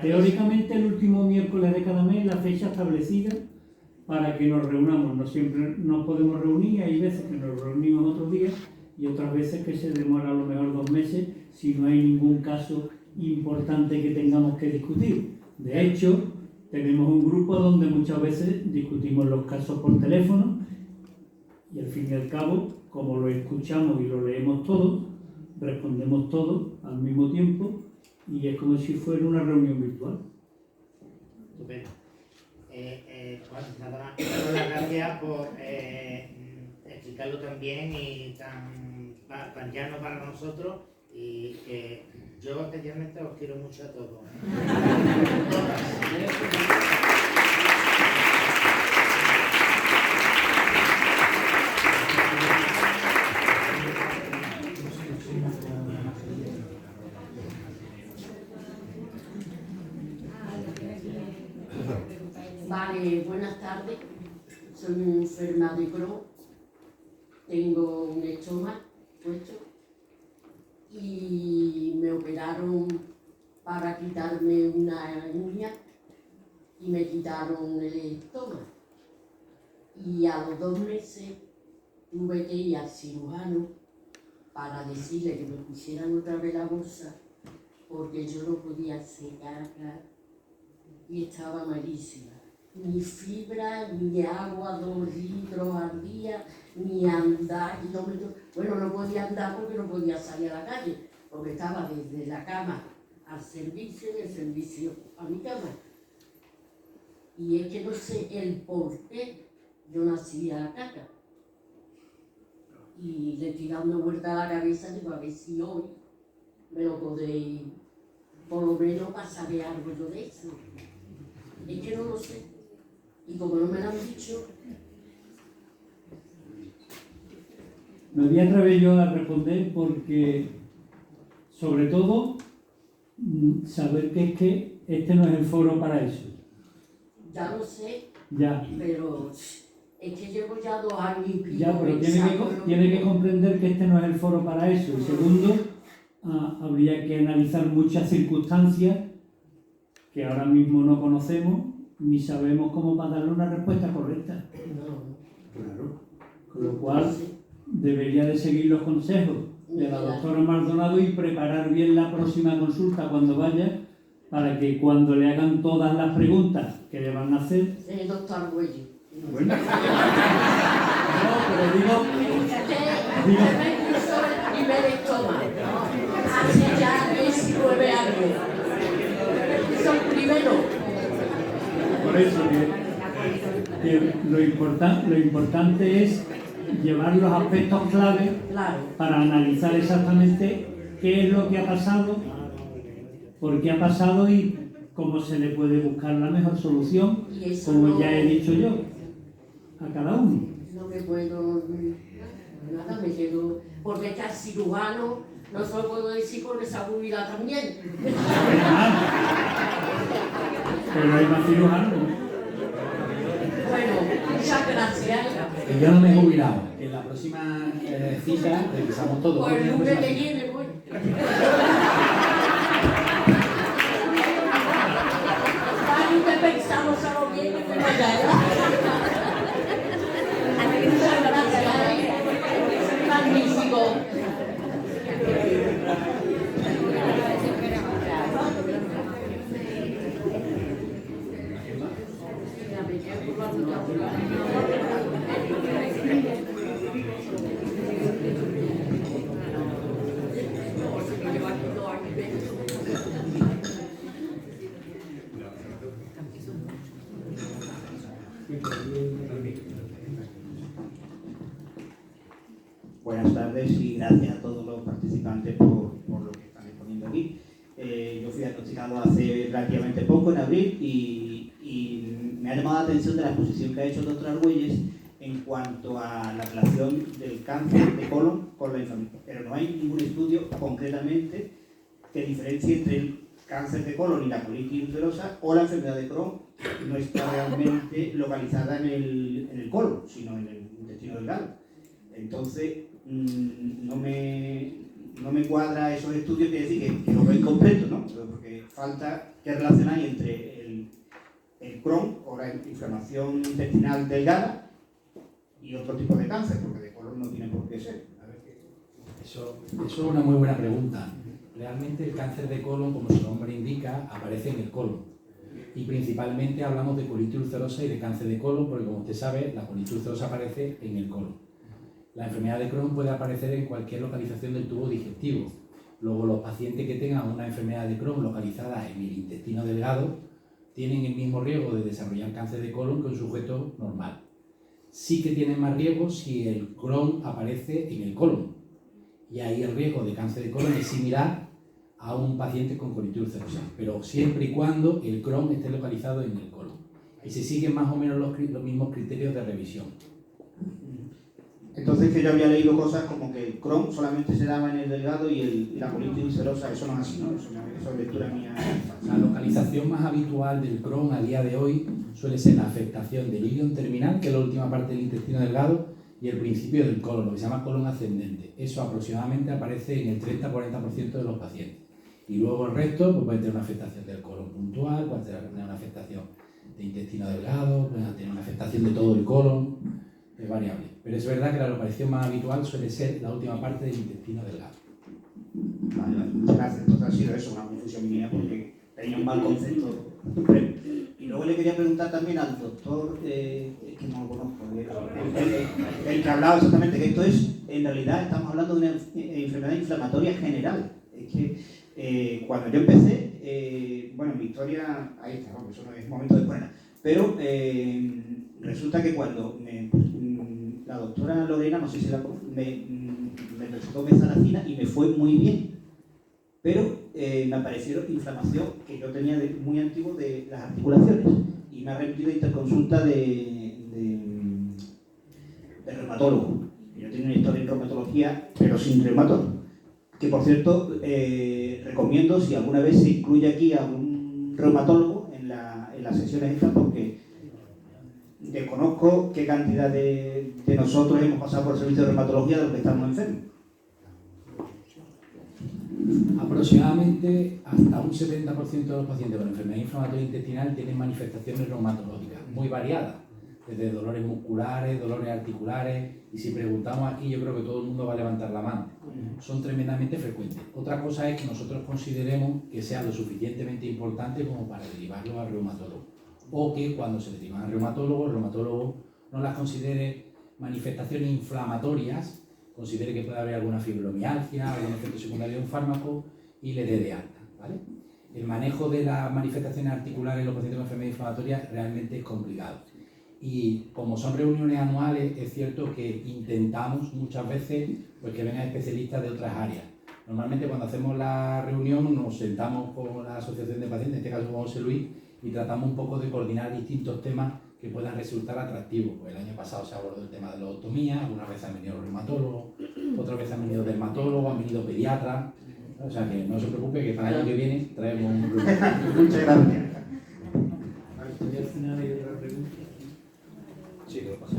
Teóricamente el último miércoles de cada mes, la fecha establecida para que nos reunamos. No siempre nos podemos reunir, hay veces que nos reunimos otros días y otras veces que se demora a lo mejor 2 meses si no hay ningún caso importante que tengamos que discutir. De hecho, tenemos un grupo donde muchas veces discutimos los casos por teléfono y al fin y al cabo, como lo escuchamos y lo leemos todos, respondemos todos al mismo tiempo y es como si fuera una reunión virtual. Estupendo. Juan, nada más, daros las gracias por explicarlo tan bien y tan llano para nosotros, y que yo especialmente os quiero mucho a todos. Vale, buenas tardes. Soy enferma de Crohn. Tengo un estómago puesto y me operaron para quitarme una uña y me quitaron el estómago. Y a los 2 meses tuve que ir al cirujano para decirle que me pusieran otra vez la bolsa porque yo no podía secar y estaba malísima. Ni fibra, ni agua, 2 litros al día, ni andar, no podía andar porque no podía salir a la calle, porque estaba desde la cama al servicio y el servicio a mi cama. Y es que no sé el por qué yo nací a la caca. Y le estoy dando vuelta a la cabeza, digo, a ver si hoy me lo podréis, por lo menos pasaré algo yo de eso. Es que no lo sé. Y como no me lo han dicho... Me voy a atrever yo a responder porque, sobre todo, saber que es que este no es el foro para eso. Ya lo sé, Ya. pero es que llevo ya 2 años y pico. Ya, pero tiene que comprender que este no es el foro para eso. Y segundo, habría que analizar muchas circunstancias que ahora mismo no conocemos ni sabemos cómo para darle una respuesta correcta. Claro. Con lo cual, debería de seguir los consejos de la doctora Maldonado y preparar bien la próxima consulta cuando vaya, para que cuando le hagan todas las preguntas que le van a hacer... El doctor Argüello. Bueno. No, pero digo... Usted me puso el primer estómago. Hace ya 19 años. Son primero. Por eso que lo importante es llevar los aspectos clave para analizar exactamente qué es lo que ha pasado, por qué ha pasado y cómo se le puede buscar la mejor solución, como ya he dicho yo, a cada uno. No me puedo... Nada, me quedo... Porque está cirujano, no se lo puedo decir con esa habilidad también. Pero hay más cirujanos. Bueno, muchas gracias. Yo no me he jubilado. En la próxima cita revisamos todo. Pues el lunes que viene, voy. Vale, que pensamos a lo bien que me vaya. Muchas gracias. Magnífico. Buenas tardes y gracias a todos los participantes por lo que están exponiendo aquí. Yo fui diagnosticado hace relativamente poco, en abril, y me ha llamado la atención de la exposición que ha hecho el doctor Argüelles en cuanto a la relación del cáncer de colon con la enfermedad. Pero no hay ningún estudio concretamente que diferencie entre el cáncer de colon y la colitis ulcerosa o la enfermedad de Crohn. No está realmente localizada en el colon, sino en el intestino delgado. Entonces, no me cuadra esos estudios, que decir que lo ven completo, ¿no? Porque falta que relacionáis entre el Crohn o la inflamación intestinal delgada y otro tipo de cáncer, porque de colon no tiene por qué ser. A ver qué... Eso es una muy buena pregunta. Realmente el cáncer de colon, como su nombre indica, aparece en el colon. Y principalmente hablamos de colitis ulcerosa y de cáncer de colon, porque como usted sabe, la colitis ulcerosa aparece en el colon. La enfermedad de Crohn puede aparecer en cualquier localización del tubo digestivo. Luego, los pacientes que tengan una enfermedad de Crohn localizada en el intestino delgado tienen el mismo riesgo de desarrollar cáncer de colon que un sujeto normal. Sí que tienen más riesgo si el Crohn aparece en el colon. Y ahí el riesgo de cáncer de colon es similar a un paciente con colitis ulcerosa, pero siempre y cuando el Crohn esté localizado en el colon. Y se siguen más o menos los mismos criterios de revisión. Entonces, que yo había leído cosas como que el Crohn solamente se daba en el delgado y la colitis ulcerosa, eso no es así, ¿no? Eso es lectura mía. La localización más habitual del Crohn a día de hoy suele ser la afectación del ilion terminal, que es la última parte del intestino delgado, y el principio del colon, lo que se llama colon ascendente. Eso aproximadamente aparece en el 30-40% de los pacientes. Y luego el resto pues puede tener una afectación del colon puntual, puede tener una afectación de intestino delgado, puede tener una afectación de todo el colon, es variable. Pero es verdad que la localización más habitual suele ser la última parte del intestino delgado. Vale, muchas gracias. Entonces ha sido eso, una confusión mía, porque tenía un mal concepto. Y luego le quería preguntar también al doctor, que no lo conozco, el que hablaba exactamente, que esto es, en realidad estamos hablando de una enfermedad inflamatoria general. Es que cuando yo empecé, bueno, mi historia, ahí está, eso no es momento de ponerla, pero resulta que cuando la doctora Lorena, no sé si me recetó mesalazina y me fue muy bien, pero me aparecieron inflamación que yo tenía muy antiguo de las articulaciones y me ha remitido a interconsulta de reumatólogo. Yo tengo una historia en reumatología, pero sin reumatólogo, que por cierto recomiendo si alguna vez se incluye aquí a un reumatólogo en las sesiones estas, porque desconozco qué cantidad de nosotros hemos pasado por el servicio de reumatología de los que estamos enfermos. Aproximadamente hasta un 70% de los pacientes con enfermedad inflamatoria intestinal tienen manifestaciones reumatológicas muy variadas, desde dolores musculares, dolores articulares, y si preguntamos aquí yo creo que todo el mundo va a levantar la mano. Son tremendamente frecuentes. Otra cosa es que nosotros consideremos que sea lo suficientemente importante como para derivarlo al reumatólogo, o que cuando se derivan al reumatólogo, el reumatólogo no las considere manifestaciones inflamatorias, considere que puede haber alguna fibromialgia, algún efecto secundario de un fármaco y le dé de alta, ¿vale? El manejo de las manifestaciones articulares en los pacientes con enfermedad inflamatoria realmente es complicado. Y como son reuniones anuales, es cierto que intentamos muchas veces pues, que vengan especialistas de otras áreas. Normalmente cuando hacemos la reunión nos sentamos con la asociación de pacientes, en este caso con José Luis, y tratamos un poco de coordinar distintos temas que puedan resultar atractivos. Pues el año pasado se abordó el tema de la otomía, algunas veces han venido los reumatólogos, otras veces han venido dermatólogos, han venido pediatras. O sea que no se preocupe que para el año que viene traemos un grupo. Muchas gracias. Y al final hay otra pregunta. Sí, lo paso.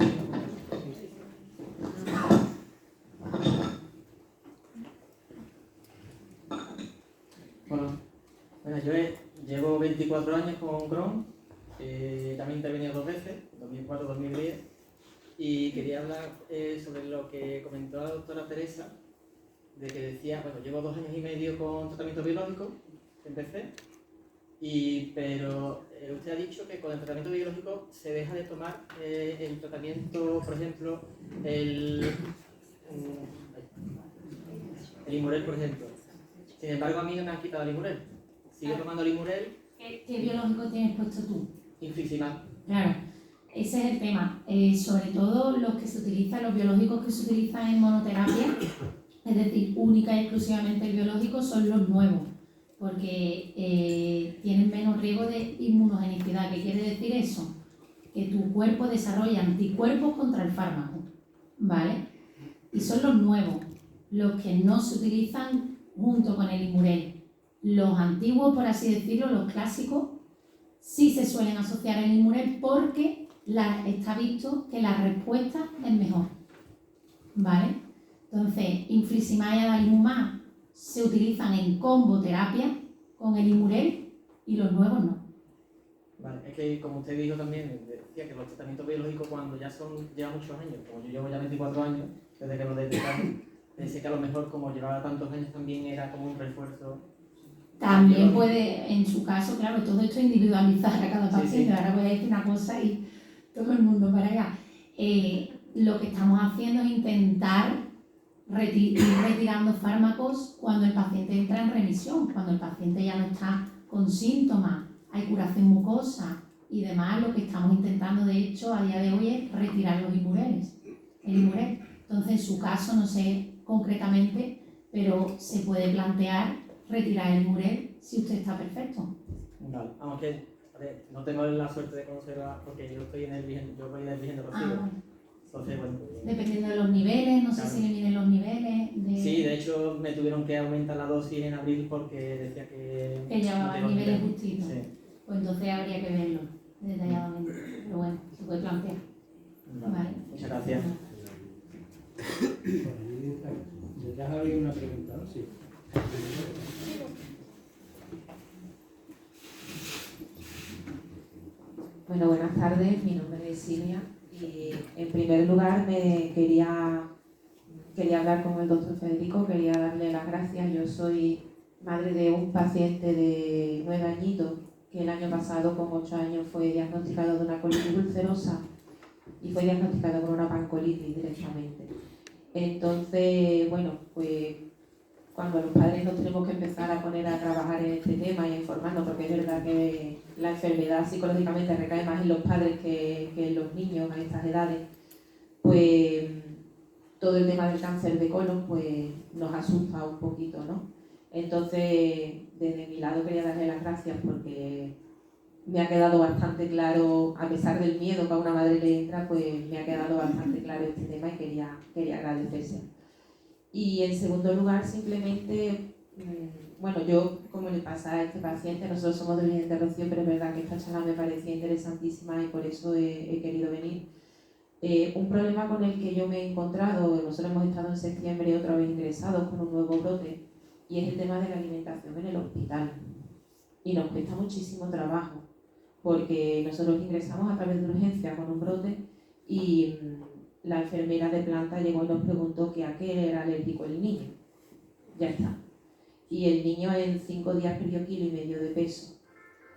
Bueno, yo llevo 24 años con Crohn, también he intervenido 2 veces, 2004-2010, y quería hablar sobre lo que comentó la doctora Teresa, de que decía, bueno, llevo 2 años y medio con tratamiento biológico, empecé, pero usted ha dicho que con el tratamiento biológico se deja de tomar el tratamiento, por ejemplo, el Limurel, por ejemplo. Sin embargo, a mí no me han quitado el Limurel. Sigo tomando Limurel. ¿Qué biológico tienes puesto tú? Infliximab. Claro, ese es el tema. Sobre todo los que se utilizan, los biológicos que se utilizan en monoterapia, es decir, única y exclusivamente el biológico, son los nuevos, porque tienen menos riesgo de inmunogenicidad. ¿Qué quiere decir eso? Que tu cuerpo desarrolla anticuerpos contra el fármaco, ¿vale? Y son los nuevos, los que no se utilizan junto con el Limurel. Los antiguos, por así decirlo, los clásicos, sí se suelen asociar al Limurel porque está visto que la respuesta es mejor, ¿vale? Entonces, infliximab y adalimumab se utilizan en comboterapia con el Limurel y los nuevos no. Vale, es que como usted dijo también, decía que los tratamientos biológicos cuando llevan muchos años, como yo llevo ya 24 años, desde que lo detectaron, pensé que a lo mejor como llevaba tantos años también era como un refuerzo. También puede, en su caso, claro, todo esto individualizar a cada paciente. Sí. Ahora voy a decir una cosa y todo el mundo para allá. Lo que estamos haciendo es intentar ir retirando fármacos cuando el paciente entra en remisión, cuando el paciente ya no está con síntomas, hay curación mucosa y demás. Lo que estamos intentando, de hecho, a día de hoy es retirar los Limureles, el Limurel. Entonces, en su caso, no sé concretamente, pero se puede plantear retirar el Limurel si usted está perfecto. Vale, aunque no tengo la suerte de conocerla porque yo estoy en el Virgen de Rocío. Entonces, bueno, dependiendo de los niveles, no sé si le miden los niveles. Sí, de hecho me tuvieron que aumentar la dosis en abril porque decía que llevaba no niveles justitos. Sí. Pues entonces habría que verlo detalladamente. Pero bueno, se puede plantear. Vale. Muchas gracias. ¿Ya había una pregunta? Sí. Bueno, buenas tardes, mi nombre es Silvia y en primer lugar quería hablar con el doctor Federico, quería darle las gracias. Yo soy madre de un paciente de 9 añitos que el año pasado con 8 años fue diagnosticado de una colitis ulcerosa y fue diagnosticado con una pancolitis directamente. Entonces, bueno, pues cuando los padres nos tenemos que empezar a poner a trabajar en este tema y a informarnos, porque es verdad que la enfermedad psicológicamente recae más en los padres que en los niños a estas edades, pues todo el tema del cáncer de colon pues nos asusta un poquito, ¿no? Entonces, desde mi lado quería darle las gracias porque me ha quedado bastante claro, a pesar del miedo que a una madre le entra, pues me ha quedado bastante claro este tema y quería agradecerse. Y en segundo lugar, simplemente, bueno, yo, como le pasa a este paciente, nosotros somos del Virgen de Rocío, pero es verdad que esta charla me parecía interesantísima y por eso he querido venir. Un problema con el que yo me he encontrado, nosotros hemos estado en septiembre otra vez ingresados con un nuevo brote, y es el tema de la alimentación en el hospital. Y nos cuesta muchísimo trabajo, porque nosotros ingresamos a través de urgencia con un brote y la enfermera de planta llegó y nos preguntó que a qué era alérgico el niño. Ya está. Y el niño en 5 días perdió 1,5 kilos de peso.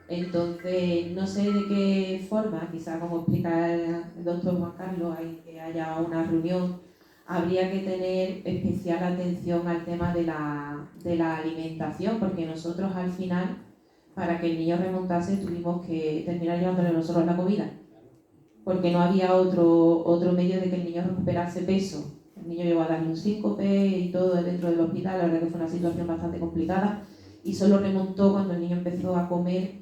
Entonces, no sé de qué forma, quizás como explica el doctor Juan Carlos, que haya una reunión, habría que tener especial atención al tema de la alimentación, porque nosotros al final, para que el niño remontase, tuvimos que terminar llevándole nosotros la comida, porque no había otro medio de que el niño recuperase peso. El niño llegó a darle un síncope y todo dentro del hospital, la verdad que fue una situación bastante complicada, y solo remontó cuando el niño empezó a comer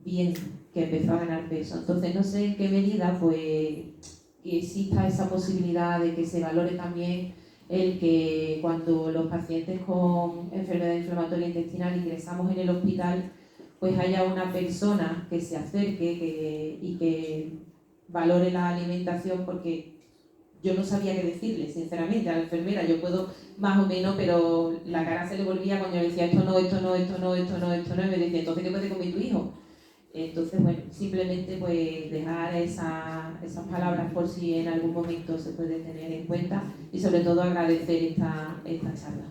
bien, que empezó a ganar peso. Entonces no sé en qué medida pues que exista esa posibilidad de que se valore también el que cuando los pacientes con enfermedad inflamatoria intestinal ingresamos en el hospital, pues haya una persona que se acerque y que valore la alimentación, porque yo no sabía qué decirle, sinceramente, a la enfermera. Yo puedo más o menos, pero la cara se le volvía cuando yo le decía esto no, esto no, esto no, esto no, esto no, y me decía, entonces ¿qué puede comer tu hijo? Entonces, bueno, simplemente pues dejar esas palabras por si en algún momento se puede tener en cuenta, y sobre todo agradecer esta charla.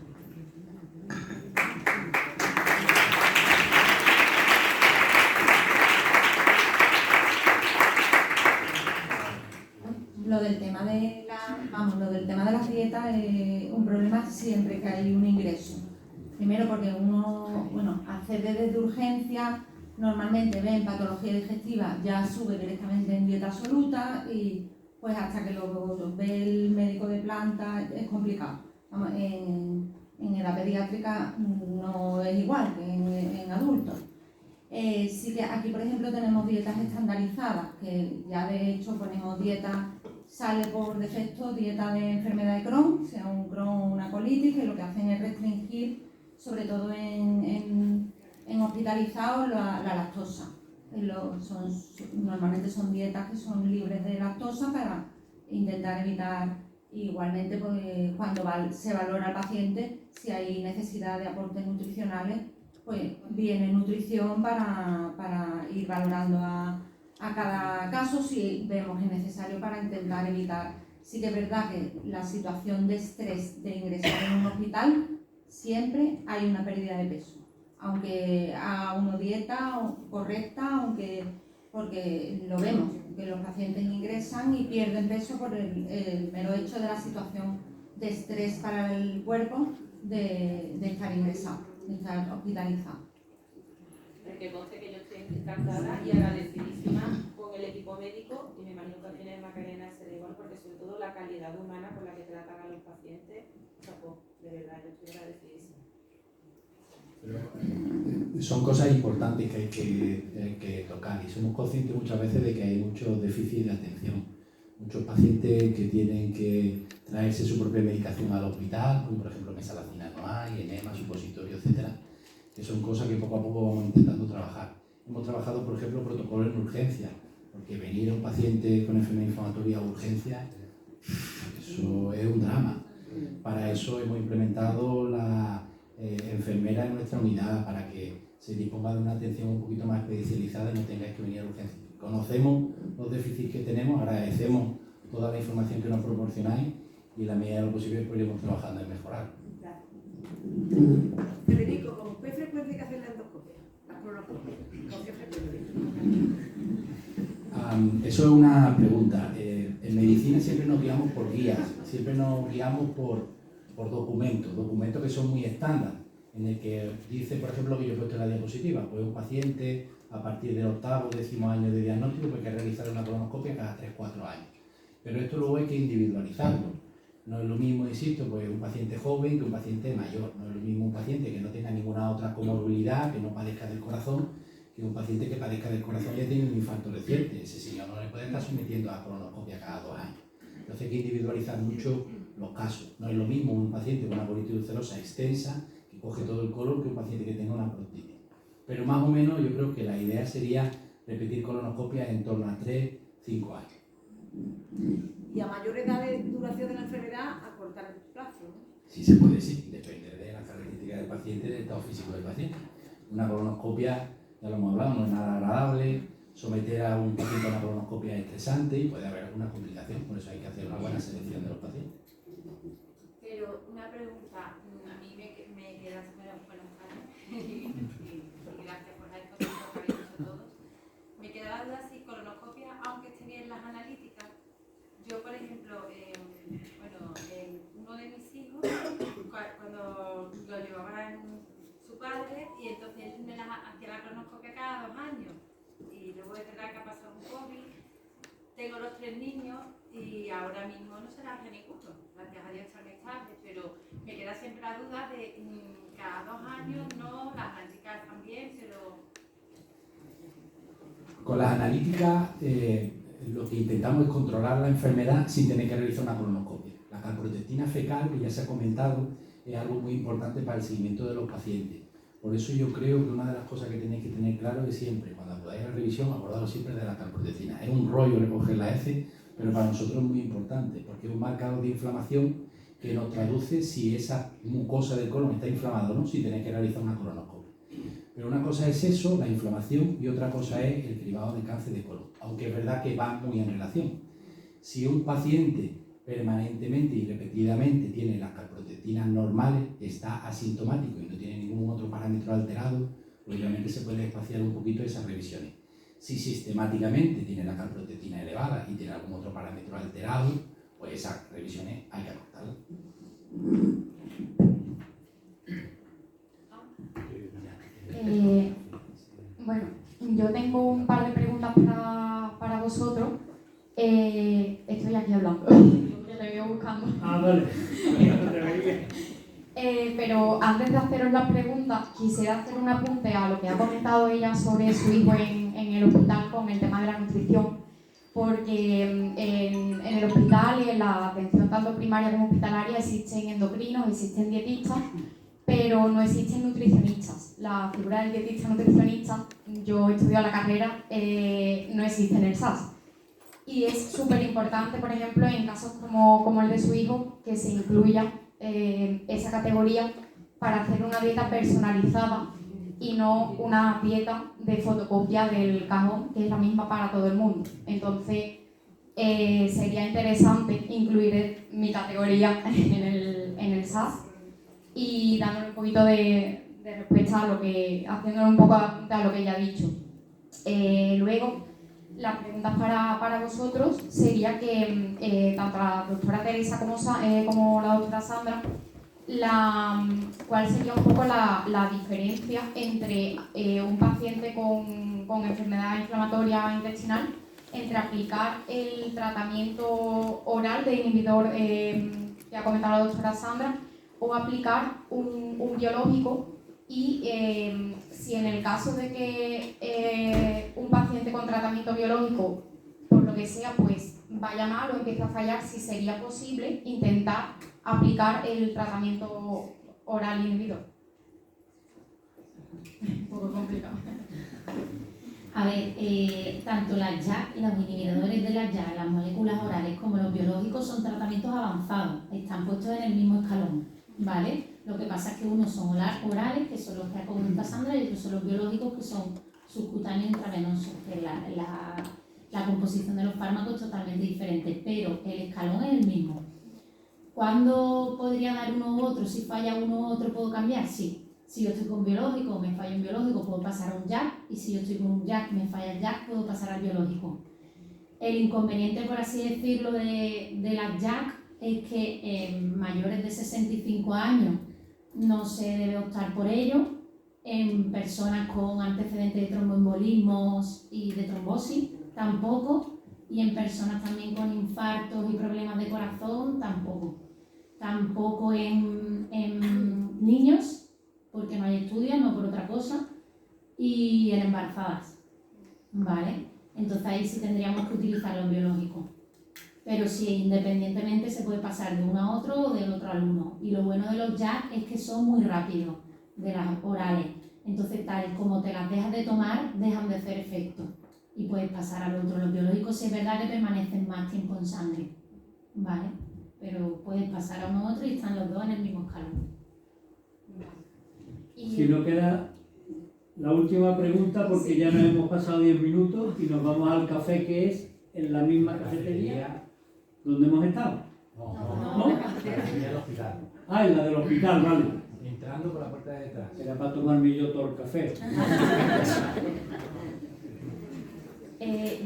Lo del tema de las dietas es un problema siempre que hay un ingreso. Primero porque uno, accede desde urgencia, normalmente ve en patología digestiva, ya sube directamente en dieta absoluta y pues hasta que lo ve el médico de planta es complicado. Vamos, en edad pediátrica no es igual que en adultos. Sí que aquí, por ejemplo, tenemos dietas estandarizadas, que ya de hecho ponemos dieta, sale por defecto dieta de enfermedad de Crohn, sea un Crohn o una colitis, que lo que hacen es restringir, sobre todo en hospitalizados, la lactosa. Normalmente son dietas que son libres de lactosa para intentar evitar, igualmente pues, cuando se valora al paciente si hay necesidad de aportes nutricionales, pues viene nutrición para ir valorando a cada caso si vemos que es necesario para intentar evitar. Sí que es verdad que la situación de estrés de ingresar en un hospital siempre hay una pérdida de peso, aunque a una dieta correcta, porque lo vemos, que los pacientes ingresan y pierden peso por el mero hecho de la situación de estrés para el cuerpo de estar ingresado, de estar hospitalizado. Que conste que yo estoy encantada y agradecidísima con el equipo médico, y me imagino que también en Macarena será igual, porque sobre todo la calidad humana con la que tratan a los pacientes, de verdad, yo estoy agradecidísima. Pero son cosas importantes que hay que tocar, y somos conscientes muchas veces de que hay muchos déficits de atención. Muchos pacientes que tienen que traerse su propia medicación al hospital, como por ejemplo mesalazina no hay, enema, supositorio, etcétera, que son cosas que poco a poco vamos intentando trabajar. Hemos trabajado, por ejemplo, protocolos en urgencia, porque venir a un paciente con enfermedad inflamatoria a urgencia, eso es un drama. Para eso hemos implementado la enfermera en nuestra unidad, para que se disponga de una atención un poquito más especializada y no tengáis que venir a urgencia. Conocemos los déficits que tenemos, agradecemos toda la información que nos proporcionáis y en la medida de lo posible pues iremos trabajando en mejorar. Federico, ¿con qué frecuencia hay que hacer la endoscopia? La colonoscopia. ¿Con qué frecuencia? Eso es una pregunta. En medicina siempre nos guiamos por guías, siempre nos guiamos por documentos que son muy estándar, en el que dice, por ejemplo, que yo he puesto en la diapositiva, pues un paciente a partir del 8º o 10º año de diagnóstico pues hay que realizar una colonoscopia cada 3-4 años. Pero esto luego hay que individualizarlo. No es lo mismo, insisto, pues un paciente joven que un paciente mayor. No es lo mismo un paciente que no tenga ninguna otra comorbilidad, que no padezca del corazón, que un paciente que padezca del corazón y ya tiene un infarto reciente. Ese señor no le puede estar sometiendo a colonoscopia cada 2 años. Entonces hay que individualizar mucho los casos. No es lo mismo un paciente con una colitis ulcerosa extensa, que coge todo el colon, que un paciente que tenga una proctitis. Pero más o menos yo creo que la idea sería repetir colonoscopias en torno a 3-5 años. Y a mayor edad de duración de la enfermedad, acortar el plazo, ¿no? Sí se puede, sí, depende de las características del paciente y del estado físico del paciente. Una colonoscopia, ya lo hemos hablado, no es nada agradable. Someter a un paciente a una colonoscopia es estresante y puede haber alguna complicación, por eso hay que hacer una buena selección de los pacientes. Pero una pregunta, a mí me queda bueno, y gracias por la exposición que habéis hecho todos. Me queda la duda si colonoscopia, aunque estén bien las analíticas, yo por ejemplo, uno de mis hijos, cuando lo llevaba en su padre, y entonces él me hacía la colonoscopia cada 2 años. Y luego es verdad que ha pasado un COVID, tengo los 3 niños y ahora mismo no se las hace ninguno. Gracias a Dios están estables, pero me queda siempre la duda de cada 2 años no, las analíticas están bien, pero... Con las analíticas lo que intentamos es controlar la enfermedad sin tener que realizar una colonoscopia. La calprotectina fecal, que ya se ha comentado, es algo muy importante para el seguimiento de los pacientes. Por eso yo creo que una de las cosas que tenéis que tener claro es siempre, cuando acudáis a la revisión, acordaros siempre de la calprotectina. Es un rollo recoger la heces, pero para nosotros es muy importante, porque es un marcador de inflamación que nos traduce si esa mucosa del colon está inflamada o no, si tenéis que realizar una colonoscopia. Pero una cosa es eso, la inflamación, y otra cosa es el cribado de cáncer de colon, aunque es verdad que va muy en relación. Si un paciente permanentemente y repetidamente tiene las calprotectinas normales, está asintomático y no tiene ningún otro parámetro alterado, obviamente se puede espaciar un poquito esas revisiones. Si sistemáticamente tiene la calprotectina elevada y tiene algún otro parámetro alterado, pues esas revisiones hay que acortarlas. Bueno, yo tengo un par de preguntas para vosotros. Estoy aquí hablando, que le veo buscando. Vale. Pero antes de haceros las preguntas, quisiera hacer un apunte a lo que ha comentado ella sobre su hijo en el hospital con el tema de la nutrición, porque en el hospital y en la atención tanto primaria como hospitalaria existen endocrinos, existen dietistas, pero no existen nutricionistas. La figura del dietista nutricionista, yo he estudiado la carrera, no existe en el SAS. Y es súper importante, por ejemplo, en casos como el de su hijo, que se incluya esa categoría para hacer una dieta personalizada y no una dieta de fotocopia del cajón, que es la misma para todo el mundo. Entonces, sería interesante incluir mi categoría en el SAS y dándole un poquito de respuesta a lo que, haciéndole un poco a lo que ella ha dicho. Luego, la pregunta para vosotros sería que tanto la doctora Teresa como la doctora Sandra, ¿cuál sería un poco la diferencia entre un paciente con enfermedad inflamatoria intestinal, entre aplicar el tratamiento oral de inhibidor que ha comentado la doctora Sandra o aplicar un biológico? Y si en el caso de que un paciente con tratamiento biológico, por lo que sea, pues vaya mal o empiece a fallar, si sería posible intentar aplicar el tratamiento oral inhibidor. Un poco complicado. A ver, tanto las JAK, los inhibidores de las JAK, las moléculas orales como los biológicos son tratamientos avanzados, están puestos en el mismo escalón, ¿vale? Lo que pasa es que unos son orales, que son los que ha comentado Sandra, y otros son los biológicos, que son subcutáneos intravenosos, que la composición de los fármacos es totalmente diferente, pero el escalón es el mismo. ¿Cuándo podría dar uno u otro? Si falla uno u otro, ¿puedo cambiar? Sí. Si yo estoy con biológico, me falla un biológico, puedo pasar a un JAK, y si yo estoy con un JAK, me falla el JAK, puedo pasar al biológico. El inconveniente, por así decirlo, de las JAK es que en mayores de 65 años no se debe optar por ello, en personas con antecedentes de tromboembolismos y de trombosis tampoco, y en personas también con infartos y problemas de corazón tampoco en niños, porque no hay estudios, no por otra cosa, y en embarazadas, ¿vale? Entonces ahí sí tendríamos que utilizar los biológicos. Pero sí, independientemente se puede pasar de uno a otro o del otro al uno. Y lo bueno de los JAK es que son muy rápidos, de las orales. Entonces, tal como te las dejas de tomar, dejan de hacer efecto. Y puedes pasar al otro. Los biológicos sí es verdad que permanecen más tiempo en sangre, ¿vale? pero puedes pasar a uno a otro y están los dos en el mismo escalón. Y Si no queda la última pregunta, porque ya nos hemos pasado 10 minutos y nos vamos al café, que es en la misma cafetería donde hemos estado. No, la cafetería del hospital. Ah, en la del hospital, vale. Entrando por la puerta de detrás. Era para tomarme yo todo el café.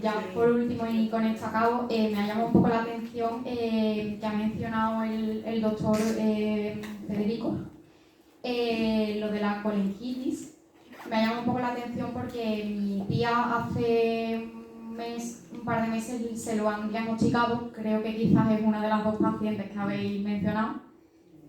Ya por último y con esto acabo, me ha llamado un poco la atención que ha mencionado el doctor Federico, lo de la colingitis. Me ha llamado un poco la atención porque mi tía hace un par de meses se lo han diagnosticado, creo que quizás es una de las dos pacientes que habéis mencionado.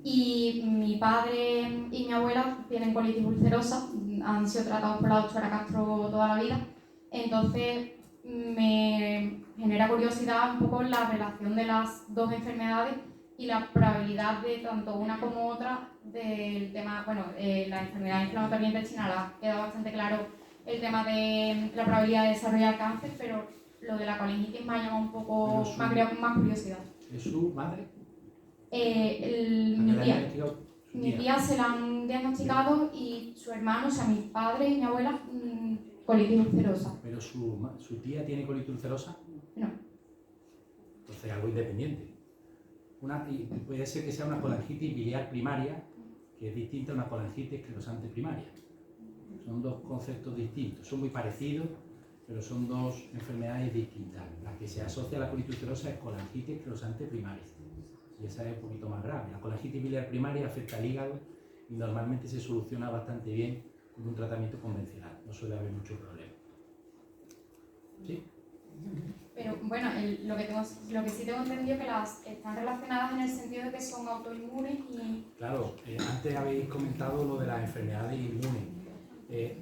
Y mi padre y mi abuela tienen colitis ulcerosa, han sido tratados por la doctora Castro toda la vida. Entonces me genera curiosidad un poco la relación de las dos enfermedades y la probabilidad de tanto una como otra del tema, bueno, la enfermedad inflamatoria intestinal ha quedado bastante claro el tema de la probabilidad de desarrollar cáncer, pero lo de la colingitis me ha llamado un poco, me ha creado más curiosidad. ¿Es su madre? Mi tía se la han diagnosticado y su hermano, o sea, mi padre y mi abuela, colitis ulcerosa. ¿Pero su tía tiene colitis ulcerosa? No. Entonces algo independiente. Y puede ser que sea una colangitis biliar primaria, que es distinta a una colangitis esclerosante primaria. Son dos conceptos distintos, son muy parecidos, pero son dos enfermedades distintas. La que se asocia a la colitis ulcerosa es colangitis esclerosante primaria. Y esa es un poquito más grave. La colangitis biliar primaria afecta al hígado y normalmente se soluciona bastante bien con un tratamiento convencional. No suele haber mucho problema. ¿Sí? Pero bueno, lo que sí tengo entendido es que las están relacionadas en el sentido de que son autoinmunes y... Claro, antes habéis comentado lo de las enfermedades inmunes.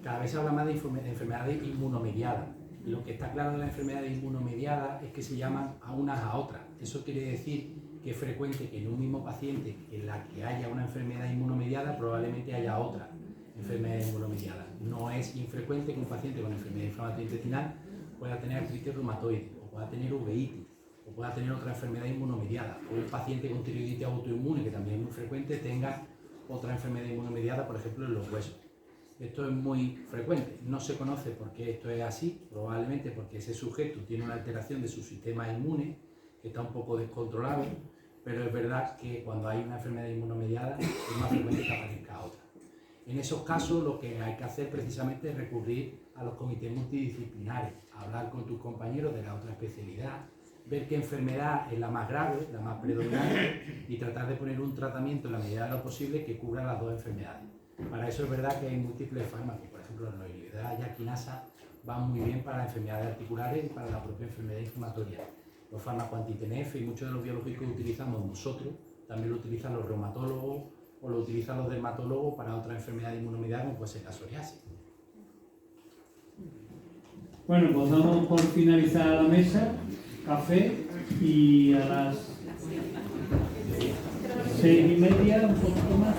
Cada vez se habla más de enfermedades inmunomediadas. Y lo que está claro de las enfermedades inmunomediadas es que se llaman a unas a otras. Eso quiere decir que es frecuente que en un mismo paciente en la que haya una enfermedad inmunomediada probablemente haya otra enfermedad inmunomediada. No es infrecuente que un paciente con enfermedad inflamatoria intestinal pueda tener artritis reumatoide, o pueda tener uveitis, o pueda tener otra enfermedad inmunomediada, o un paciente con tiroiditis autoinmune, que también es muy frecuente, tenga otra enfermedad inmunomediada, por ejemplo en los huesos. Esto es muy frecuente, no se conoce por qué esto es así, probablemente porque ese sujeto tiene una alteración de su sistema inmune, que está un poco descontrolado, pero es verdad que cuando hay una enfermedad inmunomediada es más frecuente que aparezca otra. En esos casos lo que hay que hacer precisamente es recurrir a los comités multidisciplinares, hablar con tus compañeros de la otra especialidad, ver qué enfermedad es la más grave, la más predominante y tratar de poner un tratamiento en la medida de lo posible que cubra las dos enfermedades. Para eso es verdad que hay múltiples fármacos, por ejemplo la noilidad y quinasa van muy bien para las enfermedades articulares y para la propia enfermedad inflamatoria. Los fármacos anti-TNF y muchos de los biológicos que utilizamos nosotros también lo utilizan los reumatólogos o lo utilizan los dermatólogos para otras enfermedades inmunomediadas como puede ser la psoriasis. Bueno, pues damos por finalizada la mesa, café, y a las 6:30, un poquito más.